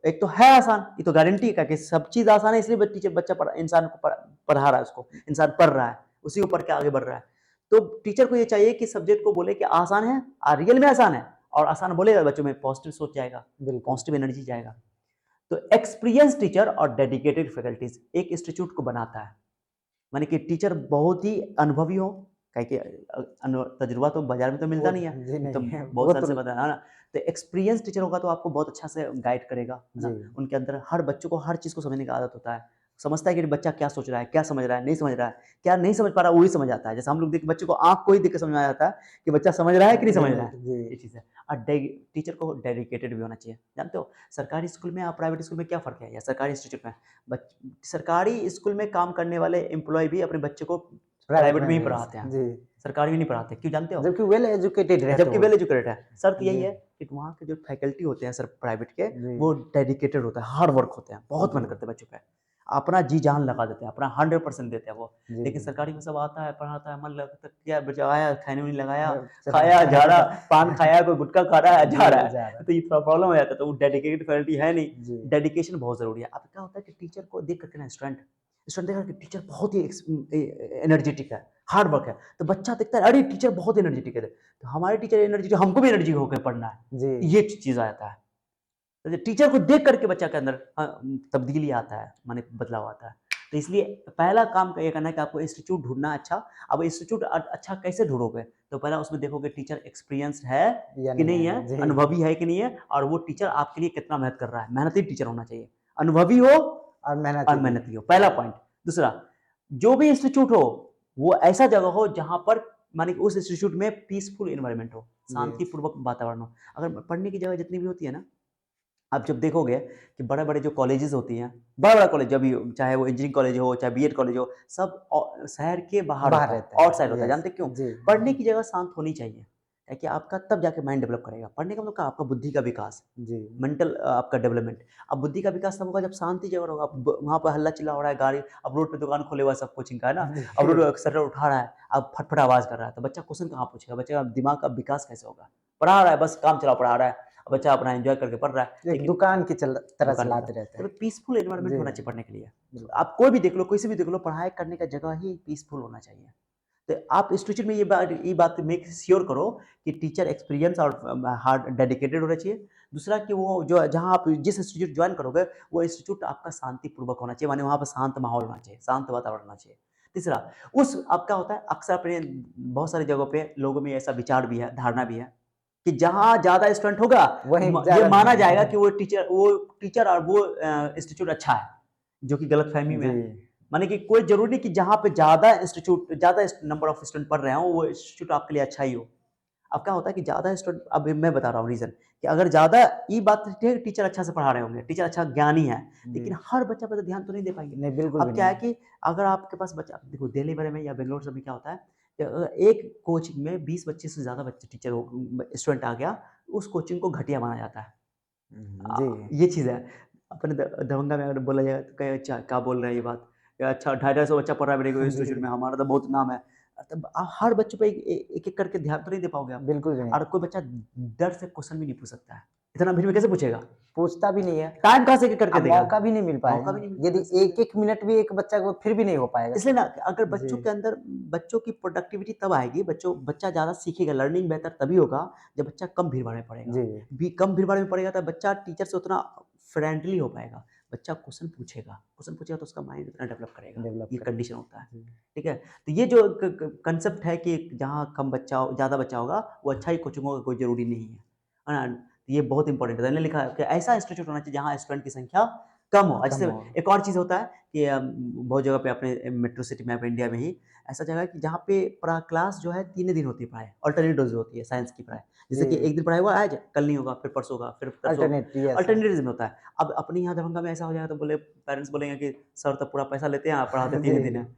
एक तो है आसान, ये तो गारंटी है कि सब चीज आसान है, इसलिए टीचर बच्चा इंसान को पढ़ा रहा है, उसको इंसान पढ़ रहा है, उसी को पढ़ के आगे बढ़ रहा है। तो टीचर को ये चाहिए कि सब्जेक्ट को बोले कि आसान है और रियल में आसान है, और आसान बोलेगा बच्चों में पॉजिटिव सोच जाएगा, बिल्कुल पॉजिटिव एनर्जी जाएगा। तो एक्सपीरियंस टीचर और डेडिकेटेड फैकल्टीज एक इंस्टीट्यूट को बनाता है, माने कि टीचर बहुत ही अनुभवी हो, काहे कि तजुर्बा तो बाजार में तो मिलता नहीं है, जी तो नहीं है, बहुत वो साल से तो बता है ना। तो एक्सपीरियंस टीचर होगा तो आपको बहुत अच्छा से गाइड करेगा, है जी ना। उनके अंदर हर बच्चों को हर चीज़ को समझने का आदत होता है, समझता है कि बच्चा क्या सोच रहा है, क्या समझ रहा है, नहीं समझ रहा है, क्या नहीं समझ पा रहा है, वही समझ आता है। जैसे हम लोग देख बच्चों को आँख को ही देख के समझ में आ जाता है कि बच्चा समझ रहा है कि नहीं समझ रहा है, ये जी चीज़ है। और टीचर को डेडिकेटेड भी होना चाहिए, जानते हो सरकारी स्कूल में और प्राइवेट स्कूल में क्या फ़र्क है, या सरकारी इंस्टीट्यूट में? सरकारी स्कूल में काम करने वाले एम्प्लॉय भी अपने बच्चे को प्राइवेट प्राइवेट में में ही भी पढ़ाते हैं, जी सरकारी में नहीं पढ़ाते, क्यों जानते हो? जबकि वेल एजुकेटेड रहते जबकि हो वेल एजुकेटेड है। शर्त यही जी है कि वहाँ के जो फैकल्टी होते हैं सर प्राइवेट के, जी वो डेडिकेटेड होते हैं, हार्ड वर्क होते हैं, बहुत जी मेहनत करते हैं बच्चों पे, अपना जी जान लगा देते हैं, अपना 100% देते हैं वो। जी लेकिन सरकारी में सब आता है, पढ़ाता है, मन लगता है, क्या बच्चा आया, खैनी वैनी लगाया, चला खाया, जा रहा, पान खाया, कोई गुटखा खा रहा है, जा रहा जी जा है, रहा तो ये थोड़ा प्रॉब्लम हो जाता है। तो वो डेडिकेटेड फैकल्टी है नहीं, जी डेडिकेशन बहुत ज़रूरी है। अब क्या होता है कि टीचर को देख करके ना स्टूडेंट स्टूडेंट देखा कि टीचर बहुत ही एनर्जेटिक है, हार्ड वर्क है, तो बच्चा देखता है, अरे टीचर बहुत एनर्जेटिक है, तो हमारे टीचर एनर्जी तो हमको भी एनर्जी होकर पढ़ना है, जी ये चीज़ आ जाता है। तो टीचर को देख करके बच्चा के अंदर तब्दीली आता है, माने बदलाव आता है। तो इसलिए पहला काम ये करना है कि आपको इंस्टीट्यूट ढूँढना अच्छा। अब इंस्टीट्यूट अच्छा कैसे ढूँढोगे? तो पहला उसमें देखोगे टीचर एक्सपीरियंस्ड है या कि नहीं नहीं है है, जी अनुभवी है कि नहीं है, और वो टीचर आपके लिए कितना मेहनत कर रहा है। मेहनती टीचर होना चाहिए, अनुभवी हो और मेहनत और मेहनती हो, पहला पॉइंट। दूसरा, जो भी इंस्टीट्यूट हो, वो ऐसा जगह हो जहाँ पर माने कि उस इंस्टीट्यूट में पीसफुल एनवायरनमेंट हो, जी शांतिपूर्वक वातावरण हो। अगर पढ़ने की जगह जितनी भी होती है ना, आप जब देखोगे कि बड़े-बड़े जो कॉलेजेस होती हैं, बड़ा-बड़ा कॉलेज जब भी चाहे वो इंजीनियरिंग कॉलेज हो, चाहे बीएड कॉलेज हो, सब शहर के बाहर बाहर होता है, रहता आउटसाइड है होता है। यस जानते हैं क्यों? जी पढ़ने की जगह शांत होनी चाहिए, ताकि आपका तब जाके माइंड डेवलप करेगा। पढ़ने का मतलब क्या? आपका बुद्धि का विकास, जी मेंटल आपका डेवलपमेंट। अब बुद्धि का विकास तब होगा जब शांति जगह होगा। अब वहाँ पर हल्ला चिल्ला हो रहा है, गाड़ी, अब रोड पे दुकान खोले हुआ है सब कोचिंग का, है ना? अब जी रोड शटर उठा रहा है, अब फट-फट आवाज़ कर रहा है, तो बच्चा क्वेश्चन कहाँ पूछेगा? बच्चे का दिमाग का विकास कैसे होगा? पढ़ा रहा है, बस काम चलाओ पढ़ा रहा है, बच्चा अपना एन्जॉय करके पढ़ रहा है, एक लेकिन दुकान की तरह दुकान की चलाते रहते तरफ। हैं तो पीसफुल एनवायरनमेंट जी होना चाहिए पढ़ने के लिए। बिल्कुल आप कोई भी देख लो, किसी भी देख लो, पढ़ाई करने का जगह ही पीसफुल होना चाहिए। तो आप इंस्टीट्यूट में ये बात मेक श्योर करो कि टीचर एक्सपीरियंस और हार्ड डेडिकेटेड होना चाहिए। दूसरा कि वो जो जहाँ आप जिस इंस्टीट्यूट जॉइन करोगे, वो इंस्टीट्यूट आपका शांतिपूर्वक होना चाहिए, माने वहाँ पर शांत माहौल होना चाहिए, शांत वातावरण होना चाहिए। तीसरा, उस अब क्या होता है, अक्सर अपने बहुत सारी जगहों पे लोगों में ऐसा विचार भी है, धारणा भी है कि जहाँ ज़्यादा स्टूडेंट होगा, वही ये ज्यादा माना जाएगा कि वो टीचर और वो इंस्टीट्यूट अच्छा है, जो कि गलतफ़हमी में जी है। माने कि कोई ज़रूरी नहीं कि जहाँ पे ज़्यादा नंबर ऑफ स्टूडेंट पढ़ रहे हों, वो इंस्टीट्यूट आपके लिए अच्छा ही हो। अब क्या होता है कि ज़्यादा स्टूडेंट, अब मैं बता रहा हूँ रीज़न, कि अगर ज़्यादा, ये बात ठीक है कि टीचर अच्छा से पढ़ा रहे होंगे, टीचर अच्छा ज्ञानी है, जी लेकिन हर बच्चा पे तो ध्यान तो नहीं दे पाएँगे। नहीं बिल्कुल भी अब क्या है नहीं कि अगर आपके पास बच्चा, देखो दिल्ली वगैरह में या बैंगलोर सब में क्या होता है कि एक कोचिंग में 20 बच्चे से ज़्यादा बच्चे टीचर हो, स्टूडेंट आ गया, उस कोचिंग को घटिया माना जाता है। जी ये चीज़ है। अपने दरभंगा में अगर बोला जाए तो कहे, अच्छा क्या बोल रहे हैं ये बात? या अच्छा 250-250 बच्चा पढ़ रहा है मेरे जी इंस्टीट्यूट में, हमारा तो बहुत नाम है। तब हर बच्चे पे एक-एक करके ध्यान तो नहीं दे पाओगे आप। बिल्कुल भी नहीं और कोई बच्चा डर से क्वेश्चन भी नहीं पूछ सकता है। इतना भीड़ में कैसे पूछेगा? पूछता भी नहीं है टाइम कहाँ से एक-एक करके अब देगा? मौका भी नहीं मिल मौका पाएगा भी नहीं मिल यदि पाएगा, सही है। एक एक मिनट भी एक बच्चा को फिर भी नहीं हो पाएगा इसलिए ना, अगर जी बच्चों के अंदर, बच्चों की प्रोडक्टिविटी तब आएगी, बच्चा ज़्यादा सीखेगा, लर्निंग बेहतर तभी होगा जब बच्चा कम भीड़-भाड़ में पढ़ेगा। जी कम भीड़-भाड़ में पढ़ेगा तब बच्चा टीचर से उतना फ्रेंडली हो पाएगा। बच्चा क्वेश्चन पूछेगा तो उसका माइंड उतना डेवलप करेगा। डेवलप ये करेगा कंडीशन होता है। जी ठीक है? तो ये जो क क कांसेप्ट है कि जहाँ कम बच्चा हो, ज़्यादा बच्चा होगा, वो अच्छा ही कोचिंग होगा, कोई ज़रूरी नहीं है। है ना? ये बहुत इंपॉर्टेंट है। मैंने लिखा है कि ऐसा इंस्टीट्यूट होना चाहिए जहाँ स्टूडेंट की संख्या कम हो। जैसे कम हो। एक और चीज़ होता है कि बहुत जगह पे अपने मेट्रो सिटी में इंडिया में ही ऐसा जगह है कि जहाँ पे क्लास जो है 3 दिन होती है पढ़ाई, अल्टरनेट डेज़ होती है साइंस की पढ़ाई। जैसे कि जी, एक दिन पढ़ाई हुआ आज, कल नहीं होगा, फिर परसों होगा, फिर तरसों होगा, alternate yes sir. Alternate days में होता है। अब अपने यहाँ दरभंगा में ऐसा हो जाएगा तो बोले पेरेंट्स बोलेंगे कि सर तो पूरा पैसा लेते हैं, आप पढ़ाते 3 ही दिन है। जी,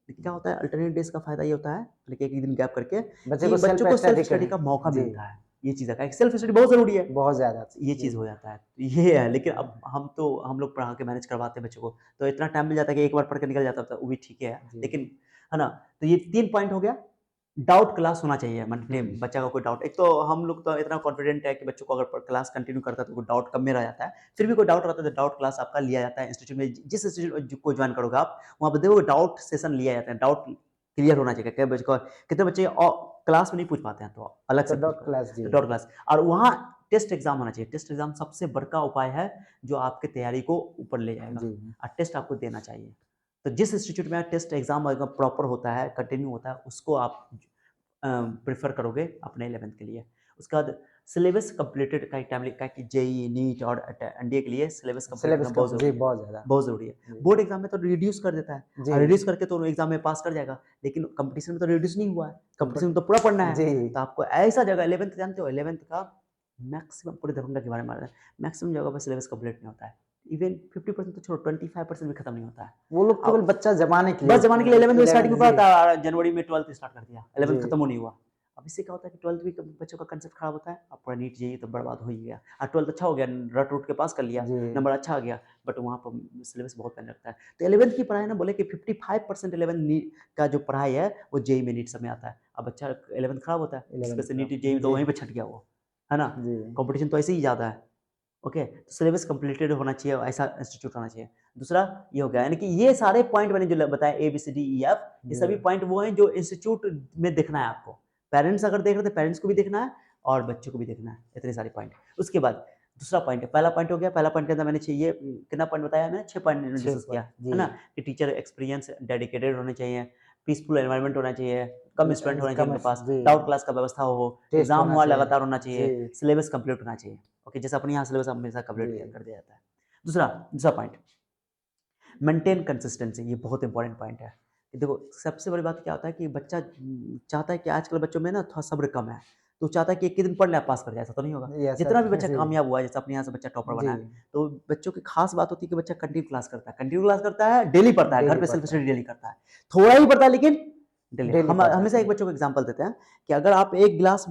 लेकिन क्या होता है अल्टरनेट डेज़ का फ़ायदा ये होता है, लेकिन एक दिन गैप करके बच्चे कि को बच्चों सेल्फ को सेल्फ स्टडी स्टडी करने का मौका जी, मिलता है। ये चीज़ है, सेल्फ स्टडी बहुत ज़रूरी है। बहुत ज़्यादा। ये जी, चीज़ हो जाता है। तो ये है, लेकिन अब हम लोग पढ़ा के मैनेज करवाते हैं बच्चों को, तो इतना टाइम मिल जाता है कि एक बार पढ़ के निकल जाता था, वो भी ठीक है। जी। लेकिन है ना? तो ये 3 पॉइंट हो गया। डाउट क्लास होना चाहिए मंथली, हुँ, बच्चा का कोई डाउट, एक तो हम लोग तो इतना कॉन्फिडेंट है कि बच्चों को अगर क्लास कंटिन्यू करता है तो कोई डाउट कम में रह जाता है। फिर भी कोई डाउट रहता है तो डाउट क्लास आपका लिया जाता है इंस्टीट्यूट में, जिस इंस्टीट्यूट को ज्वाइन करोगे आप, वहाँ पे देखोगे डाउट सेशन लिया जाता है। डाउट क्लियर होना चाहिए। कितने बच्चे क्लास में नहीं पूछ पाते हैं तो अलग तो से पूछ डॉट पाते क्लास जी। हैं, डाउट क्लास। और वहाँ टेस्ट एग्जाम होना चाहिए। टेस्ट एग्जाम सबसे बड़का उपाय है जो आपकी तैयारी को ऊपर ले जाएगा, जी, और टेस्ट आपको देना चाहिए। तो जिस इंस्टीट्यूट में टेस्ट एग्जाम अगर प्रॉपर होता है, कंटिन्यू होता है, उसको आप प्रेफर करोगे अपने 11th के लिए। उसके बाद सिलेबस कंप्लीटेड का एक टाइम लिखा है कि जेई, नीट और एनडीए के लिए सिलेबस कंप्लीट सिलेबस करना का बहुत जी, ज़रूरी है, बहुत ज़्यादा। बहुत ज़रूरी है। जी, बोर्ड एग्जाम में तो रिड्यूस कर देता है, जी, और रिड्यूस करके तो एग्जाम में पास कर जाएगा, लेकिन कंपटीशन में तो रिड्यूस नहीं हुआ है, कंपटीशन में कंप्यूटर तो पूरा पढ़ना है। जी, तो आपको ऐसा जगह 11th जानते हो, 11th का मैक्सिमम पूरे दरभंगा के बारे में मैक्सिमम जगह पर सिलेबस कंप्लीट नहीं होता है। इवन 50% तो छोड़ो, 25% भी खत्म नहीं होता है। वो लोग केवल अब बच्चा जमाने के लिए बस जमाने के लिए 11th में स्टार्टिंग 11 में पढ़ा जी, था, जनवरी में 12th स्टार्ट कर दिया, जी, 11th खत्म हो नहीं हुआ। अब इससे क्या होता है कि 12th भी बच्चों का कंसेप्ट खराब होता है, अब पूरा नीट जेईई तो बर्बाद हो ही गया। 12th अच्छा हो गया, रट रूट के पास कर लिया, जी, नंबर अच्छा आ गया, बट वहाँ पर सिलेबस बहुत पेन लगता है। तो 11th की पढ़ाई ना बोले कि 55% 11th नीट का जो पढ़ाई है वो जेईई में नीट सब में आता है। अब बच्चा 11th खराब होता है, जिस वजह 11 से का नीट जेईई तो जी, वहीं पे छट गया वो, है ना? जी, कॉम्पिटिशन तो ऐसे ही ज़्यादा है। ओके, तो सिलेबस कंप्लीटेड होना चाहिए, ऐसा इंस्टीट्यूट होना चाहिए। दूसरा ये हो गया, यानी कि ये सारे पॉइंट मैंने जो बताए A B C D E F, ये जी, सभी पॉइंट वो हैं जो इंस्टीट्यूट में देखना है आपको। पेरेंट्स अगर देख रहे हैं तो पेरेंट्स को भी देखना है और बच्चों को भी देखना है, इतने सारे पॉइंट। उसके बाद दूसरा पॉइंट है, पहला पॉइंट हो गया, पहला पॉइंट के अंदर मैंने चाहिए कितना पॉइंट बताया मैंने, 6 पॉइंट 6 डिस्कस किया, पर है ना? जी, कि टीचर एक्सपीरियंस डेडिकेटेड होने चाहिए, पीसफुल एनवायरनमेंट होना चाहिए, कम स्टूडेंट होने चाहिए कम उनके पास, जी, डाउट क्लास का व्यवस्था हो, टेस्ट एग्जाम होना हुआ चाहिए। लगातार होना जी, चाहिए, सिलेबस कंप्लीट होना चाहिए। ओके, जैसे अपने यहाँ सिलेबस हमेशा जी, कंप्लीट कर दिया जाता है। दूसरा दूसरा पॉइंट, मेंटेन कंसिस्टेंसी, ये बहुत इंपॉर्टेंट पॉइंट है। कि देखो सबसे बड़ी बात क्या होता है कि बच्चा चाहता है कि आजकल बच्चों में ना थोड़ा सब्र कम है, तो चाहता है कि एक ही दिन पढ़ ले पास कर जाए, ऐसा तो नहीं होगा। यस जितना सर भी बच्चा जी, कामयाब हुआ है, जैसे अपने यहाँ से बच्चा टॉपर जी, बना है, तो बच्चों की खास बात होती है कि बच्चा कंटिन्यू क्लास करता है, कंटिन्यू क्लास करता है, डेली पढ़ता है, घर डेली पे सेल्फ पढ़ता स्टडी है, डेली करता है, थोड़ा ही पढ़ता है लेकिन डेली। डेली हम पढ़ता हमेशा है। एक बच्चों को एग्जाम्पल देते हैं कि अगर आप एक गिलास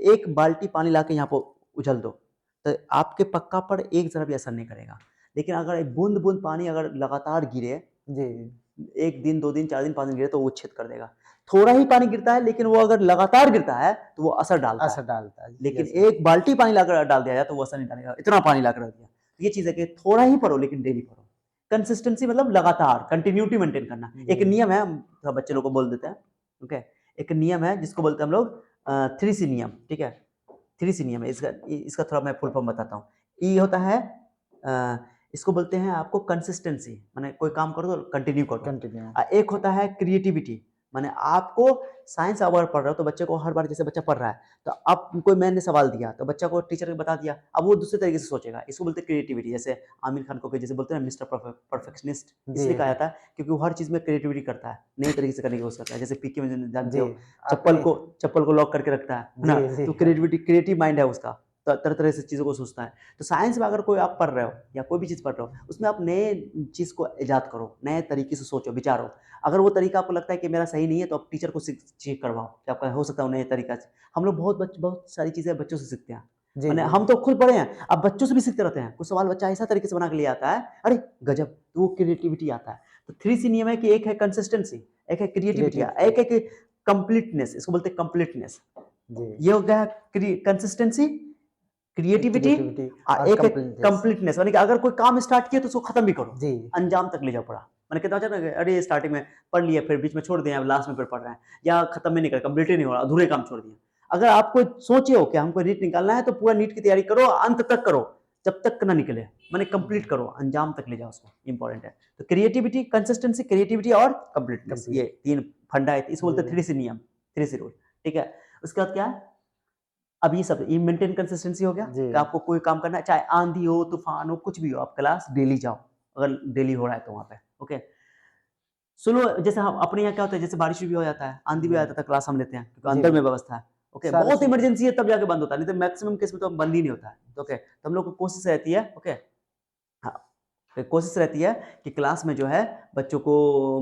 एक बाल्टी पानी ला के यहाँ पर उछल दो, तो आपके पक्का पर एक जरा भी असर नहीं करेगा। लेकिन अगर एक बूंद बूंद पानी अगर लगातार गिरे, जी, 1 दिन, 2 दिन, 4 दिन, 5 दिन गिरे तो वो छेद कर देगा। थोड़ा ही पानी गिरता है लेकिन वो अगर लगातार गिरता है तो वो असर डालता है। असर डालता है। लेकिन यस सर, एक बाल्टी पानी लाकर डाल दिया जाए तो वो असर नहीं डालेगा। इतना पानी लाकर रख दिया। ये चीज़ है कि थोड़ा ही पढ़ो लेकिन डेली पढ़ो। कंसिस्टेंसी मतलब लगातार कंटिन्यूटी मेंटेन करना। एक जी, नियम है, हम थोड़ा बच्चे लोग को बोल देते हैं। ओके, एक नियम है जिसको बोलते हैं हम लोग 3C नियम, ठीक है? 3C नियम है, इसका थोड़ा मैं फुल फॉर्म बताता हूँ। ई होता है इसको बोलते हैं आपको कंसिस्टेंसी, माने कोई काम करो तो कंटिन्यू करो। कंटिन्यू। एक होता है क्रिएटिविटी, माने आपको साइंस अगर पढ़ रहे हो तो बच्चे को हर बार, जैसे बच्चा पढ़ रहा है तो अब कोई मैंने सवाल दिया तो बच्चा को टीचर ने बता दिया, अब वो दूसरे तरीके से सोचेगा, इसको बोलते हैं क्रिएटिविटी। जैसे आमिर खान को जैसे बोलते हैं ना मिस्टर परफेक्शनिस्ट, जी, इसलिए कहा जाता है क्योंकि वो हर चीज़ में क्रिएटिविटी करता है, नई तरीके से करने की कोशिश करता है। जैसे पीके में जानते जी, हो, अपने चप्पल को लॉक करके रखता है ना? जी, जी, तो क्रिएटिव माइंड है उसका, तो तरह तरह से चीज़ों को सोचता है। तो साइंस में अगर कोई आप पढ़ रहे हो या कोई भी चीज़ पढ़ रहे हो, उसमें आप नए चीज़ को ईजाद करो, नए तरीके से सोचो, विचारो। अगर वो तरीका आपको लगता है कि मेरा सही नहीं है तो आप टीचर को चेक करवाओ कि आपका हो सकता है नए तरीका से। हम लोग बहुत सारी चीज़ें बच्चों से सीखते हैं। जी, मैंने जी, हम तो खुद पढ़े हैं, अब बच्चों से भी सीखते रहते हैं। कुछ सवाल बच्चा ऐसा तरीके से बना के ले आता है, अरे गजब! तो वो क्रिएटिविटी आता है। तो 3C नियम है कि एक है कंसिस्टेंसी, एक है क्रिएटिविटी, क्रिएटिविटी। एक है कि कंप्लीटनेस, इसको बोलते हैं कंप्लीटनेस। जी, ये हो गया कंसिस्टेंसी, क्रिएटिविटी, क्रिएटिविटी और एक है कंप्लीटनेस। कंप्लीटनेस, यानी कि अगर कोई काम स्टार्ट किया तो उसको खत्म भी करो, जी, अंजाम तक ले जाओ पूरा। मैंने कितना अच्छा ना, अरे स्टार्टिंग में पढ़ लिया फिर बीच में छोड़ दिया, अब लास्ट में फिर पढ़ रहे हैं, या खत्म में नहीं कर, कंप्लीट ही नहीं हो रहा, अधूरे काम छोड़ दिए। अगर आपको सोचे हो कि हमको नीट निकालना है तो पूरा नीट की तैयारी करो, अंत तक करो, जब तक ना निकले, मैंने कंप्लीट करो, अंजाम तक ले जाओ उसको, इंपॉर्टेंट है। तो क्रिएटिविटी, कंसिस्टेंसी, क्रिएटिविटी और कंप्लीटनेस, ये कंप्लीट। 3 फंडा है, इसको बोलते हैं जी, 3C नियम, 3C रूल, ठीक है? उसके बाद क्या है, अब ये सब ये मेंटेन कंसिस्टेंसी हो गया जी, कि आपको कोई काम करना है, चाहे आंधी हो, तूफान हो, कुछ भी हो, आप क्लास डेली जाओ, अगर डेली हो रहा है तो वहाँ पे। ओके, स्लो जैसे हम अपने यहाँ क्या होता है, जैसे बारिश भी हो जाता है, आंधी भी आ जाता है, क्लास हम लेते हैं क्योंकि जी अंदर में व्यवस्था है। ओके, सारे बहुत से इमरजेंसी है तब जाके बंद होता है, नहीं तो मैक्सिमम केस में तो बंद ही नहीं होता है। ओके, तो हम लोग को कोशिश रहती है, ओके, हाँ, तो कोशिश रहती है कि क्लास में जो है बच्चों को,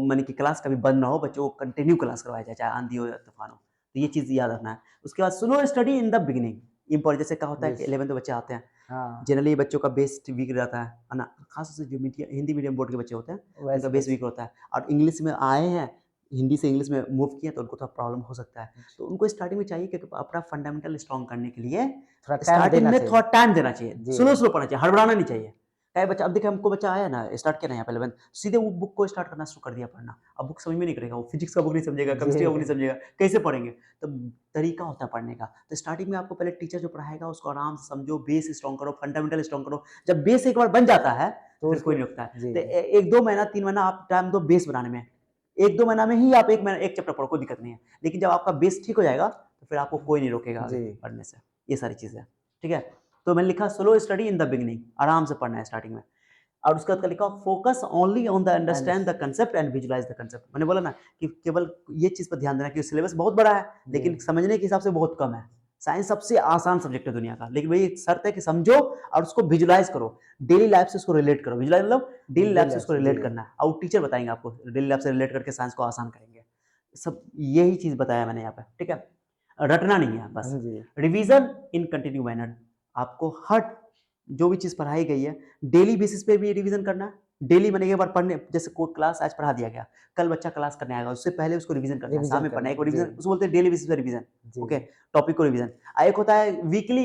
माने कि क्लास कभी बंद ना हो, बच्चों को कंटिन्यू क्लास करवाया जाए, चाहे आंधी हो या तूफान हो। तो ये चीज़ याद रखना है। उसके बाद slow study in the beginning important. जैसे क्या होता है कि यस 11th में बच्चे आते हैं, हाँ जनरली बच्चों का बेस वीक रहता है ना, खास तौर से जो हिंदी मीडियम बोर्ड के बच्चे होते हैं उनका वैसे बेस बच्चे वीक होता है, और इंग्लिश में आए हैं, हिंदी से इंग्लिश में मूव किए तो उनको थोड़ा प्रॉब्लम हो सकता है। तो उनको स्टार्टिंग में चाहिए कि अपना फंडामेंटल स्ट्रॉन्ग करने के लिए थोड़ा टाइम स्टार्टिंग देना में चाहिए थोड़ा टाइम देना चाहिए, जी स्लो स्लो पढ़ना चाहिए, हड़बड़ाना नहीं चाहिए। चाहे बच्चा, अब देखिए हमको बच्चा आया ना, स्टार्ट किया ना यहाँ पे 11th, सीधे वो बुक को स्टार्ट करना शुरू कर दिया पढ़ना। अब बुक समझ में नहीं करेगा, वो फिजिक्स का बुक नहीं समझेगा, जी केमिस्ट्री का बुक नहीं समझेगा, कैसे पढ़ेंगे? तो तरीका होता है पढ़ने का। तो स्टार्टिंग में आपको पहले टीचर जो पढ़ाएगा उसको आराम से समझो, बेस स्ट्रॉन्ग करो, फंडामेंटल स्ट्रॉन्ग करो। जब बेस एक बार बन जाता है तो फिर उसके कोई नहीं रुकता है। जी तो 1-2 महीना 3 महीना आप टाइम दो बेस बनाने में, 1-2 महीना में ही आप एक चैप्टर पढ़ो, कोई दिक्कत नहीं है। लेकिन जब आपका बेस ठीक हो जाएगा तो फिर आपको कोई नहीं रोकेगा आगे जी पढ़ने से। ये सारी चीज़ें, ठीक है? तो मैंने लिखा slow study in the beginning, आराम से पढ़ना है स्टार्टिंग में। और उसके बाद क्या लिखा, focus only on the and understand the concept and visualize the concept. मैंने बोला ना कि केवल ये चीज़ पर ध्यान देना कि सिलेबस बहुत बड़ा है लेकिन जी समझने के हिसाब से बहुत कम है। साइंस सबसे आसान सब्जेक्ट है दुनिया का, लेकिन वही शर्त है कि समझो और उसको विजुलाइज करो, डेली लाइफ से उसको रिलेट करो। विजुलाइज मतलब डेली लाइफ से उसको जी रिलेट करना है, और टीचर बताएंगे आपको, डेली लाइफ से रिलेट करके साइंस को आसान करेंगे। सब यही चीज़ बताया मैंने यहाँ पे, ठीक है? रटना नहीं है बस। हाँ जी रिवीजन इन कंटिन्यू मैनर, आपको हर जो भी चीज़ पढ़ाई गई है डेली बेसिस पे भी रिवीजन करना है। डेली मैंने एक बार पढ़ने, जैसे कोई क्लास आज पढ़ा दिया गया, कल बच्चा क्लास करने आएगा, उससे पहले उसको रिवीजन करना है, रिवीजन सामने पढ़ना करना है, एक बार जी रिवीजन उसको बोलते हैं डेली बेसिस पे रिवीजन। जी ओके, टॉपिक को रिवीजन। एक होता है वीकली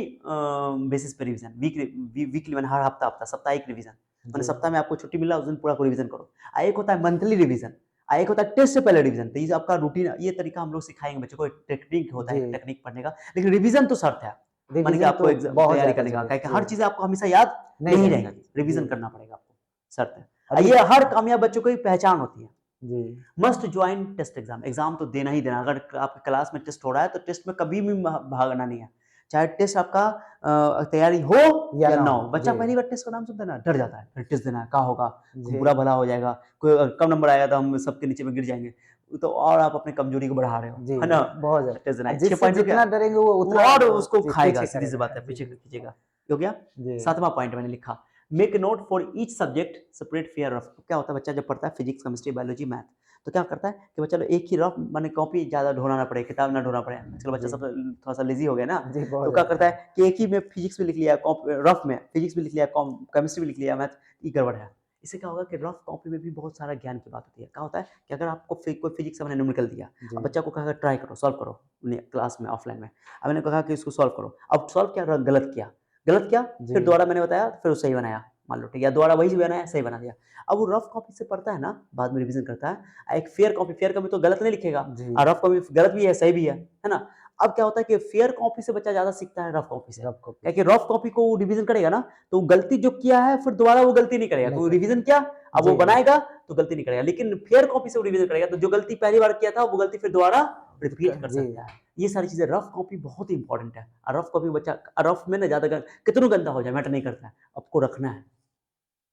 बेसिस पे रिवीजन, वीकली मैंने हर हफ्ता हफ्ता साप्ताहिक रिवीजन, मैंने जी सप्ताह में आपको छुट्टी मिला उस दिन पूरा को रिवीजन करो। एक होता है मंथली रिवीजन, एक होता है टेस्ट से पहले रिवीजन। तो ये आपका रूटीन, ये तरीका हम लोग सिखाएंगे बच्चों को, एक टेक्निक होता है, जी एक टेक्निक पढ़ने का, लेकिन रिवीजन तो शर्त है। माने कि रिवीजन आपको तो एग्जाम बहुत तैयारी ज्यादा करने का, जरूरी क्या कि जी हर चीज़ आपको हमेशा याद नहीं नहीं रहेगा रहेगी, जी रिवीजन करना पड़ेगा आपको, शर्त है। और ये हर कामयाब बच्चों की पहचान होती है। जी must join test exam, exam तो देना ही देना। अगर आपके क्लास में टेस्ट हो रहा है तो टेस्ट में कभी भी भागना नहीं है, चाहे टेस्ट आपका तैयारी हो या या ना ना हो हो। बच्चा जी पहली बार टेस्ट का नाम सुनता है ना, डर जाता है, फिर टेस्ट देना है, क्या होगा, जी बुरा भला हो जाएगा, कोई अगर कम नंबर आएगा तो हम सबके नीचे में गिर जाएंगे, तो और आप अपनी कमजोरी को बढ़ा रहे हो, जी है ना? बहुत ज्यादा टेस्ट देना और है, 6 जिससे पॉइंट हो गया, जितना डरेंगे वो वो उतना और उसको खाएगा, पीछे सीधी सी बात करेगा है, पीछे जी खींचेगा। हो गया। जी 7वां पॉइंट मैंने लिखा, make note for each subject separate fair rough. क्या होता है, बच्चा जब पढ़ता है फिजिक्स, केमिस्ट्री, बायोलॉजी, मैथ, तो क्या करता है कि बच्चा लोग एक ही रफ, माने कॉपी ज़्यादा ढूंढना ना पड़े, किताब ना ढूंढना पड़े। आजकल बच्चा जी सब थोड़ा सा लेजी हो गया ना, जी बहुत तो क्या करता ज्यादा है कि एक ही में फिजिक्स भी लिख लिया, रफ में फिजिक्स भी लिख लिया, केमिस्ट्री भी लिख लिया, मैथ, ये गड़बड़ है। इससे क्या होगा कि रफ कॉपी में भी बहुत सारा ज्ञान की बात होती है। क्या होता है कि अगर आपको कोई फिजिक्स का मैंने न्यूमेरिकल दिया, जी अब बच्चा को कहा ट्राई करो, सॉल्व करो क्लास में, ऑफलाइन में, अब मैंने कहा कि इसको सॉल्व करो, अब सॉल्व किया, गलत किया, गलत किया, जी फिर दोबारा मैंने बताया, फिर वो सही बनाया, मान लो ठीक है, दोबारा वही बनाया, सही बना दिया। अब वो रफ कॉपी से पढ़ता है ना, बाद में रिवीजन करता है, एक फेयर कॉपी तो गलत नहीं लिखेगा, जी और रफ कॉपी गलत भी है, सही भी है ना? अब क्या होता है कि फेयर कॉपी से बच्चा ज्यादा सीखता है रफ कॉपी से, रफ कॉपी क्योंकि रफ कॉपी को रिवीजन करेगा ना, तो गलती जो किया है फिर दोबारा वो गलती नहीं करेगा, नहीं क्योंकि कर रिवीजन किया, अब वो जी बनाएगा तो गलती नहीं करेगा। लेकिन फेयर कॉपी से वो रिवीजन करेगा तो जो गलती पहली बार किया था वो गलती फिर दोबारा रिपीट कर जी सकता है। ये सारी चीजें, रफ कॉपी बहुत इंपॉर्टेंट है। और रफ कॉपी बच्चा, रफ में ना ज्यादा कितना गंदा हो जाए मैटर नहीं करता है, आपको रखना है।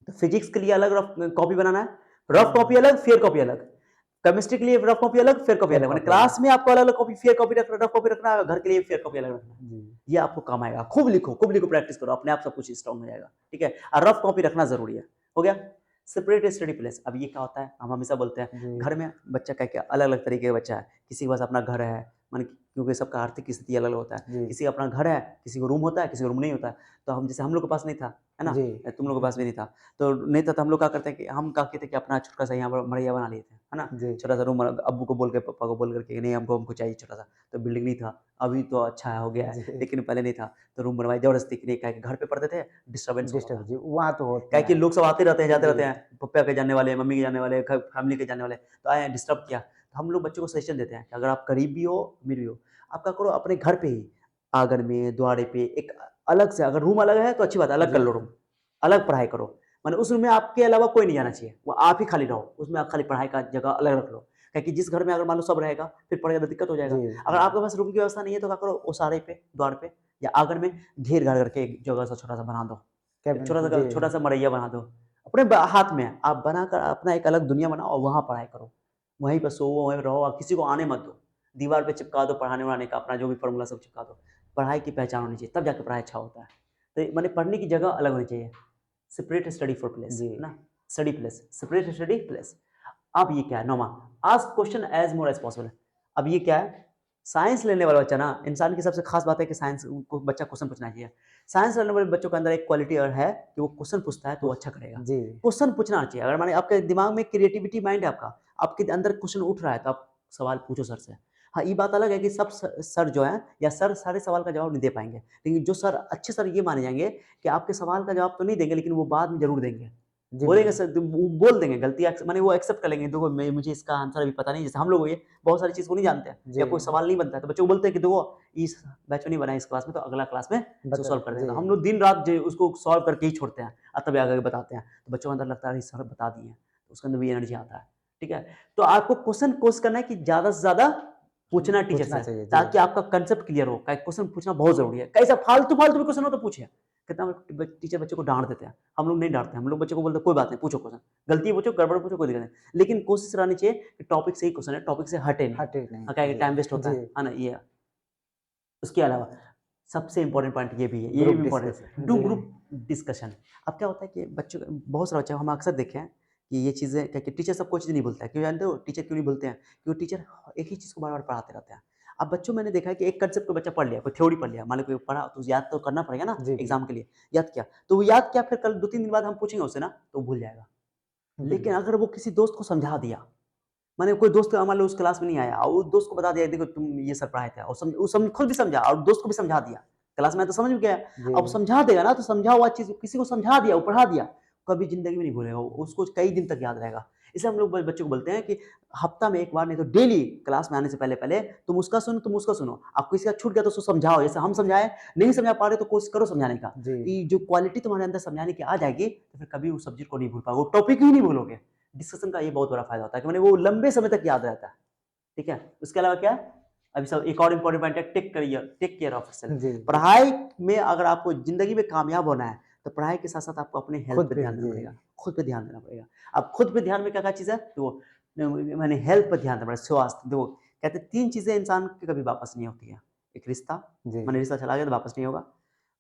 तो फिजिक्स के लिए अलग रफ कॉपी बनाना है, रफ कॉपी अलग, फेयर कॉपी अलग। केमिस्ट्री के लिए रफ कॉपी अलग, फेयर कॉपी फेयर अलग। मैंने कॉपी क्लास अलग में आपको अलग अलग कॉपी, फेयर कॉपी रखना, रफ कॉपी रखना है, घर के लिए फेयर कॉपी अलग रखना है। जी ये आपको काम आएगा। खूब लिखो, प्रैक्टिस करो, अपने आप सब कुछ स्ट्रॉन्ग हो जाएगा, ठीक है? और रफ कॉपी रखना जरूरी है। हो गया। Separate study place. अब ये क्या होता है, हम हमेशा बोलते हैं जी घर में बच्चा क्या क्या अलग अलग तरीके का बच्चा है, किसी के पास अपना घर है, मान क्योंकि सबका आर्थिक स्थिति अलग अलग होता है, जी किसी का अपना घर है, किसी को रूम होता है, किसी को रूम नहीं होता है। तो हम, जैसे हम लोग के पास नहीं था, है ना, जी तुम लोग के पास भी नहीं था, तो नहीं था, तो हम लोग क्या करते हैं कि हम क्या कहते हैं कि अपना छोटा सा यहाँ पर मड़ैया बना लिए थे, है ना, जी छोटा सा रूम, अब्बू को बोल के, पापा को बोल करके, नहीं हमको चाहिए छोटा सा। तो बिल्डिंग नहीं था, अभी तो अच्छा हो गया है, जी लेकिन पहले नहीं था, तो रूम बनवाई जबरदस्ती के लिए, क्या है कि घर पे पढ़ते थे, डिस्टर्बेंस होता डिस्टर्ब था, जी वहाँ तो क्या होता है कि है लोग सब आते रहते हैं, जाते रहते जी हैं, पप्पा के जानने वाले, मम्मी के जानने वाले, फैमिली के जानने वाले, तो आए डिस्टर्ब किया। तो हम लोग बच्चों को सजेशन देते हैं कि अगर आप गरीब भी हो, अमीर भी हो, आप क्या करो, अपने घर पे ही, आंगन में, द्वारे पे एक अलग से, अगर रूम अलग है तो अच्छी बात है, अलग कर जी लो रूम, अलग पढ़ाई करो। माने उस रूम में आपके अलावा कोई नहीं जाना चाहिए, वो आप ही खाली रहो, उसमें आप खाली पढ़ाई का जगह अलग रख लो। क्योंकि जिस घर में अगर मान लो सब रहेगा, फिर पढ़ेगा तो दिक्कत हो जाएगा। जी अगर आपके पास रूम की व्यवस्था नहीं है तो क्या करो, ओसारे पे, द्वार पे या आंगन में घेर घार करके एक जगह सा छोटा सा बना दो, एक कैबिन जी छोटा सा मड़ैया बना दो, अपने हाथ में है, आप बनाकर अपना एक अलग दुनिया बनाओ और वहाँ पढ़ाई करो, वहीं पर सो वहीं रहो और किसी को आने मत दो, दीवार पे चिपका दो पढ़ाने वढ़ाने का अपना जो भी फॉर्मूला सब चिपका दो, पढ़ाई की पहचान होनी चाहिए, तब जाकर पढ़ाई अच्छा होता है। तो मैंने पढ़ने की जगह अलग होनी चाहिए, सेपरेट स्टडी फॉर प्लेस, जी है ना, study place, separate study place. अब ये क्या है, नौमा, ask question as more as possible. अब ये क्या है, साइंस लेने वाला बच्चा ना, इंसान की सबसे खास बात है कि साइंस को बच्चा क्वेश्चन पूछना चाहिए। साइंस लेने वाले बच्चों के अंदर एक क्वालिटी और है कि वो क्वेश्चन पूछता है तो वो अच्छा करेगा। जी क्वेश्चन पूछना चाहिए, अगर माने आपके दिमाग में क्रिएटिविटी माइंड है आपका, आपके अंदर क्वेश्चन उठ रहा है तो आप सवाल पूछो सर से। हाँ, ये बात अलग है कि सब सर जो है या सर सारे सवाल का जवाब नहीं दे पाएंगे, लेकिन जो सर अच्छे सर ये माने जाएंगे कि आपके सवाल का जवाब तो नहीं देंगे लेकिन वो बाद में जरूर देंगे, जी बोलेंगे सर, वो बोल देंगे गलती माने वो एक्सेप्ट कर लेंगे, देखो मुझे इसका आंसर अभी पता नहीं, जैसे हम लोग ये बहुत सारी चीज को नहीं जानते हैं या जी कोई सवाल नहीं बनता है तो बच्चों को बोलते हैं कि देखो इस बैच में नहीं बना इस क्लास में तो अगला क्लास में इसको बता सॉल्व कर देगा, जी हम लोग दिन रात उसको सॉल्व करके ही छोड़ते हैं और तभी आगे बताते हैं, तो बच्चों के अंदर लगता है सर बता दिए, तो उसके अंदर भी एनर्जी आता है। ठीक है, तो आपको क्वेश्चन कोर्स करना है कि ज्यादा से ज्यादा पूछना टीचर पूछना से, चाहिए जी ताकि आपका कंसेप्ट क्लियर हो। क्वेश्चन पूछना बहुत जरूरी है, कैसा फालतू फालतू भी क्वेश्चन हो तो पूछिए, कितना टीचर बच्चे को डांट देते हैं, हम लोग नहीं डांटते, हम लोग बच्चे को बोलते हैं कोई बात नहीं पूछो क्वेश्चन, गलती पूछो गड़बड़ पूछो कोई दिक्कत नहीं, लेकिन कोशिश रहनी चाहिए कि टॉपिक से ही क्वेश्चन है, टॉपिक से हटे नहीं, हटे नहीं हाँ, क्या जी टाइम वेस्ट होता जी है ना ये। उसके अलावा सबसे इंपॉर्टेंट पॉइंट ये भी है, ये ग्रुप भी इंपॉर्टेंट है, डिस्कशन डू जी ग्रुप डिस्कशन। अब क्या होता है कि बच्चों बहुत सारे बच्चे हम अक्सर देखे हैं कि ये चीज़ें क्या कि टीचर सब कोई चीज़ नहीं बोलता है, क्यों जानते हो टीचर क्यों नहीं बोलते हैं, क्योंकि टीचर एक ही चीज़ को बार बार पढ़ाते रहते हैं। अब बच्चों मैंने देखा है कि एक कंसेप्ट को बच्चा पढ़ लिया, कोई थ्योरी पढ़ लिया, मान लो कोई पढ़ा तो याद तो करना पड़ेगा ना जी एग्जाम के लिए, याद किया तो वो याद किया, फिर कल 2-3 दिन बाद हम पूछेंगे उससे ना तो वो भूल जाएगा। लेकिन बिल्कुल अगर वो किसी दोस्त को समझा दिया, माने कोई दोस्त मान लो उस क्लास में नहीं आया और उस दोस्त को बता दिया देखो तुम ये सर पढ़ाए थे और खुद भी समझा और दोस्त को भी समझा दिया, क्लास में तो समझ में गया, जी अब समझा देगा ना तो समझा हुआ चीज किसी को समझा दिया वो पढ़ा दिया, कभी जिंदगी में नहीं भूलेगा, उसको कई दिन तक याद रहेगा। इसलिए हम लोग बच्चों को बोलते हैं कि हफ्ता में एक बार नहीं तो डेली क्लास में आने से पहले पहले तुम उसका सुनो, आप किसी का छूट गया तो उसको समझाओ, जैसे हम समझाए, नहीं समझा पा रहे तो कोशिश करो समझाने का, जी कि जो क्वालिटी तुम्हारे अंदर समझाने की आ जाएगी तो फिर कभी उस सब्जेक्ट को नहीं भूल पाओगे, वो टॉपिक ही नहीं भूलोगे। डिस्कशन का ये बहुत बड़ा फायदा होता है कि मैंने वो लंबे समय तक याद रहता है। ठीक है, उसके अलावा क्या, अभी सब एक और इंपॉर्टेंट पॉइंट है, टेक केयर ऑफ सेल्फ। जी पढ़ाई में अगर आपको जिंदगी में कामयाब होना है तो पढ़ाई के साथ साथ आपको अपने हेल्थ खुद पे पे ध्यान देना जी पड़ेगा, खुद पे ध्यान देना पड़ेगा। अब खुद पे ध्यान में क्या क्या चीज़ है, तो मैंने हेल्थ पर ध्यान देना पड़ेगा, स्वास्थ्य। देखो कहते हैं 3 चीज़ें इंसान की कभी वापस नहीं होती है, एक रिश्ता, जी मैंने रिश्ता चला गया तो वापस नहीं होगा,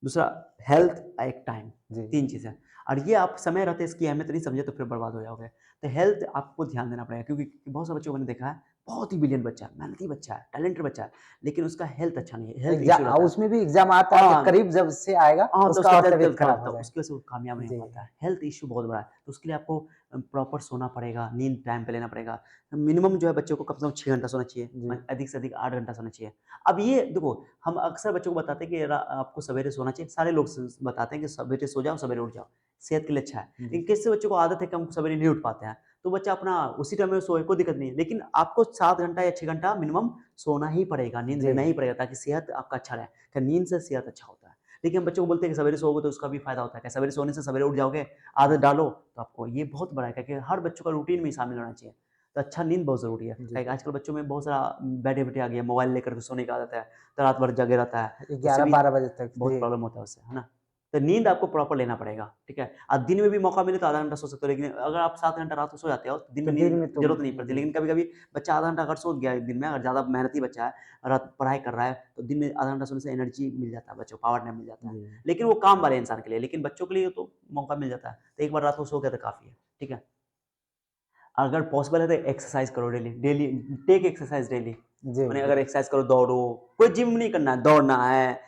दूसरा हेल्थ, एक टाइम, जी 3 चीज़ें। और ये आप समय रहते इसकी अहमियत नहीं समझे तो फिर बर्बाद हो जाओगे। तो हेल्थ आपको ध्यान देना पड़ेगा, क्योंकि बहुत सारे बच्चों को मैंने देखा है, बहुत ही ब्रिलियंट बच्चा है, मेहनती बच्चा है, टैलेंटेड बच्चा है, लेकिन उसका हेल्थ अच्छा नहीं है, हेल्थ इश्यू रहता है। उसमें भी एग्जाम आता है कि हाँ, करीब जब से आएगा हाँ, तो उसका उसका और हेल्थ तबीयत खराब खराब था, हो जाए उसकी वजह से वो कामयाब नहीं हो जी पाता है। हेल्थ इश्यू बहुत बड़ा है, तो उसके लिए आपको प्रॉपर सोना पड़ेगा, नींद टाइम पे लेना पड़ेगा। मिनिमम जो है बच्चों को कम से कम 6 घंटा सोना चाहिए, जी अधिक से अधिक 8 घंटा सोना चाहिए। अब ये देखो, हम अक्सर बच्चों को बताते हैं कि आपको सवेरे सोना चाहिए, सारे लोग बताते हैं कि सवेरे सो जाओ, सवेरे उठ जाओ, सेहत के लिए अच्छा है। जी लेकिन किसी बच्चों को आदत है कि हम सवेरे नहीं उठ पाते हैं, तो बच्चा अपना उसी टाइम में सोए, कोई दिक्कत नहीं है, लेकिन आपको 7 घंटा या 6 घंटा मिनिमम सोना ही पड़ेगा, नींद जी लेना ही पड़ेगा, ताकि सेहत आपका अच्छा रहे। कि नींद से सेहत अच्छा होता है। लेकिन हम बच्चों को बोलते हैं कि सवेरे सोओगे तो उसका भी फायदा होता है, कि सवेरे सोने से सवेरे उठ जाओगे, आदत डालो तो आपको ये बहुत बड़ा है, क्योंकि हर बच्चों का रूटीन में शामिल होना चाहिए। तो अच्छा नींद बहुत ज़रूरी है, जी क्योंकि आजकल बच्चों में बहुत सारा बैड हैबिट आ गया है, मोबाइल लेकर के सोने की आदत है, तो रात भर जगे रहता है, तो उससे भी 11-12 बजे तक बहुत जी प्रॉब्लम होता है उससे, है ना? तो नींद आपको प्रॉपर लेना पड़ेगा, ठीक है? अब दिन में भी मौका मिले तो आधा घंटा सो सकते हो, लेकिन अगर आप 7 घंटा रात को सो जाते हो तो दिन तो में दिन नींद में तो जरूरत नहीं पड़ती, जी लेकिन कभी-कभी बच्चा आधा घंटा अगर सो गया दिन में, अगर ज़्यादा मेहनती बच्चा है, रात पढ़ाई कर रहा है, तो दिन में आधा घंटा सोने से एनर्जी मिल जाता है बच्चों को, पावर नैप मिल जाता है। जी लेकिन वो काम वाले इंसान के लिए, लेकिन बच्चों के लिए तो मौका मिल जाता है, तो एक बार रात को सो गया तो काफ़ी है, ठीक है? अगर पॉसिबल है तो एक्सरसाइज करो daily, daily take exercise daily. जी माने जी अगर एक्सरसाइज करो, दौड़ो, कोई जिम नहीं करना है, दौड़ना है,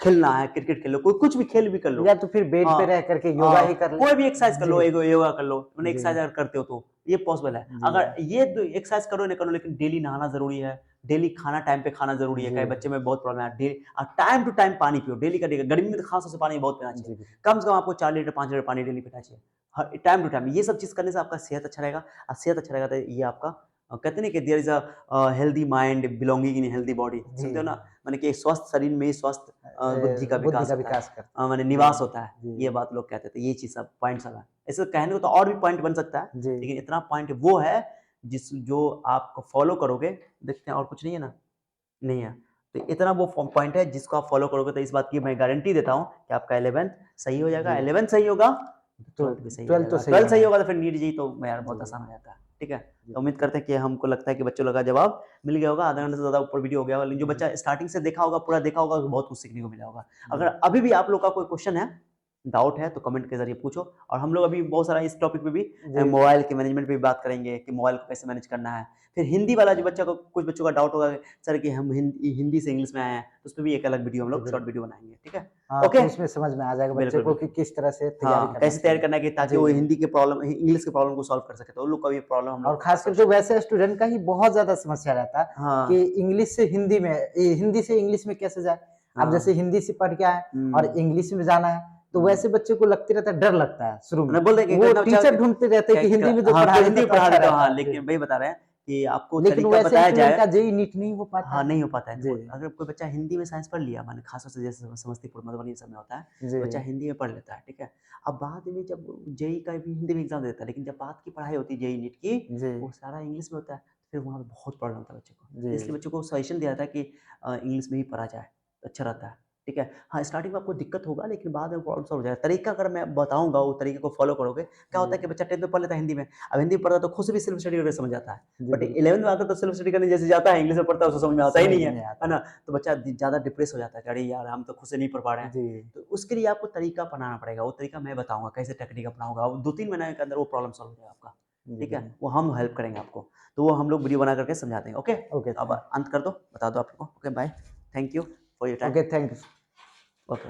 खेलना है, क्रिकेट खेलो, कोई कुछ भी खेल भी कर लो। या तो फिर बेड पे हाँ, रह करके योगा ही कर ले कोई भी एक्सरसाइज कर लो, जी योगा कर लो, मैंने जी एक्सरसाइज अगर करते हो तो ये पॉसिबल है। जी अगर ये एक्सरसाइज करो ना करो, लेकिन डेली नहाना जरूरी है, डेली खाना टाइम पे खाना जरूरी है, जी कई बच्चे में बहुत प्रॉब्लम है, डेली टाइम टू टाइम पानी पियो, डेली का डेली, गर्मी में तो खास तौर से पानी बहुत पीना चाहिए, जी बिल्कुल कम से कम आपको 4 लीटर 5 लीटर पानी डेली पीना चाहिए, हर टाइम टू टाइम। ये सब चीज करने से आपका सेहत अच्छा रहेगा, और सेहत अच्छा रहेगा तो ये आपका कहते नहीं कि there is a healthy mind belonging in healthy body, जी सुनते हो ना, माने कि स्वस्थ शरीर में ही स्वस्थ बुद्धि का बुद्धि विकास का होता है, विकास करते माने हैं निवास होता है, जी ये बात लोग कहते थे, ये चीज सब पॉइंट सब है। ऐसे कहने को तो और भी पॉइंट बन सकता है, जी लेकिन इतना पॉइंट वो है जिस जो आप फॉलो करोगे, देखते हैं और कुछ नहीं है ना, नहीं है, तो इतना वो पॉइंट है जिसको आप फॉलो करोगे तो इस बात की मैं गारंटी देता हूँ कि आपका 11th सही हो जाएगा। जी 11th सही होगा तो 12th भी सही 12th तो रहेगा। सही 12th सही होगा। होगा तो फिर नीट जी तो यार बहुत जी, आसान हो जाता है। ठीक है? जी, तो उम्मीद करते हैं कि हमको लगता है कि बच्चों लोग का जवाब मिल गया होगा, आधा घंटे से ज़्यादा ऊपर वीडियो हो गया होगा, लेकिन जो जी, बच्चा स्टार्टिंग से देखा होगा, पूरा देखा होगा, तो बहुत कुछ सीखने को मिला होगा। जी, अगर अभी भी आप लोग का कोई क्वेश्चन है, डाउट है, तो कमेंट के ज़रिए पूछो और हम लोग अभी बहुत सारा इस टॉपिक पे भी जी, मोबाइल के मैनेजमेंट पे भी बात करेंगे कि मोबाइल को कैसे मैनेज करना है। फिर हिंदी वाला जो बच्चा को कुछ बच्चों का डाउट होगा सर कि हम हिंदी से इंग्लिश में आए हैं, तो उसपे भी एक अलग वीडियो हम जी, लोग शॉर्ट बिल्कुल। वीडियो बनाएँगे। ठीक है? हाँ, ओके? तो उसमें समझ में आ जाएगा बच्चे बिल्कुल, को कि बिल्कुल। किस तरह से तैयारी हाँ, करना कैसे तैयारी चाहिए। करना है कि ताकि जी, वो हिंदी के प्रॉब्लम इंग्लिश के प्रॉब्लम को सॉल्व कर सके, तो उन लोग का भी प्रॉब्लम हम और लोग ख़ास करके सॉल्यूशन वैसे स्टूडेंट का ही बहुत ज़्यादा समस्या रहता है कि हाँ, इंग्लिश से हिंदी में हिंदी से इंग्लिश में कैसे जाए? अब जैसे हाँ। हिंदी से पढ़ के आए और हुँ, इंग्लिश में जाना है, तो हुँ। वैसे बच्चे को लगते रहता है, डर लगता है शुरू में। मतलब बोल रहे हैं कि वो इतना बच्चा टीचर ढूँढते रहते हैं क्या कि हिंदी में जो हाँ, पढ़ा कोई देता हिंदी में तो पढ़ा अच्छा देता हूँ हाँ, रहता है। जी। लेकिन वही बता रहे हैं कि आपको लेकिन तरीका वैसे बताया स्टूडेंट जाए का जेईई नीट नहीं हो पाता हाँ, है। नहीं हो पाता है। जी, देखो, अगर कोई बच्चा हिंदी में साइंस पढ़ लिया, माने खास तौर से जैसे समस्तीपुर, मधुबनी सब में होता है, जी, तो बच्चा हिंदी में पढ़ लेता है, ठीक है? अब बाद में जब जेईई का भी हिंदी में एग्ज़ाम देता है, लेकिन जब बात की पढ़ाई होती है जेईई नीट की, जी, वो सारा इंग्लिश में होता है, फिर वहाँ पे बहुत प्रॉब्लम होता है बच्चे को। जी, इसलिए बच्चों को सजेशन दिया जाता है कि इंग्लिश में ही पढ़ा जाए, तो अच्छा रहता है, ठीक है? हाँ, स्टार्टिंग में आपको दिक्कत होगा, लेकिन बाद में प्रॉब्लम सॉल्व हो जाएगा। तरीका अगर मैं बताऊँगा, वो तरीके को फ़ॉलो करोगे, क्या होता है जी, कि बच्चा 10th में पढ़ लेता है हिंदी में, अब हिंदी में पढ़ता है तो खुद से भी सेल्फ स्टडी करके समझ जाता है। जी, बट बिल्कुल। 11th में आता है तो सेल्फ स्टडी करने जैसे जाता है, इंग्लिश में पढ़ता है, उसको समझ में आता ही समझ नहीं में नहीं है आता। ना? तो बच्चा ज़्यादा डिप्रेस हो जाता है कि अरे यार हम तो खुद से नहीं पढ़ पा रहे हैं। जी, तो उसके लिए आपको तरीका अपनाना पड़ेगा, वो तरीका मैं बताऊँगा कैसे टेक्निक अपनाऊँगा, वो 2-3 महीने के अंदर वो प्रॉब्लम सॉल्व हो जाएगा आपका, जी, ठीक है? बिल्कुल। वो हम हेल्प करेंगे आपको, तो वो हम लोग वीडियो बना करके समझा देंगे, ओके? ओके, अब अंत कर दो, बता दो आप लोग को, okay bye, thank you for your time, okay, thank you. Okay.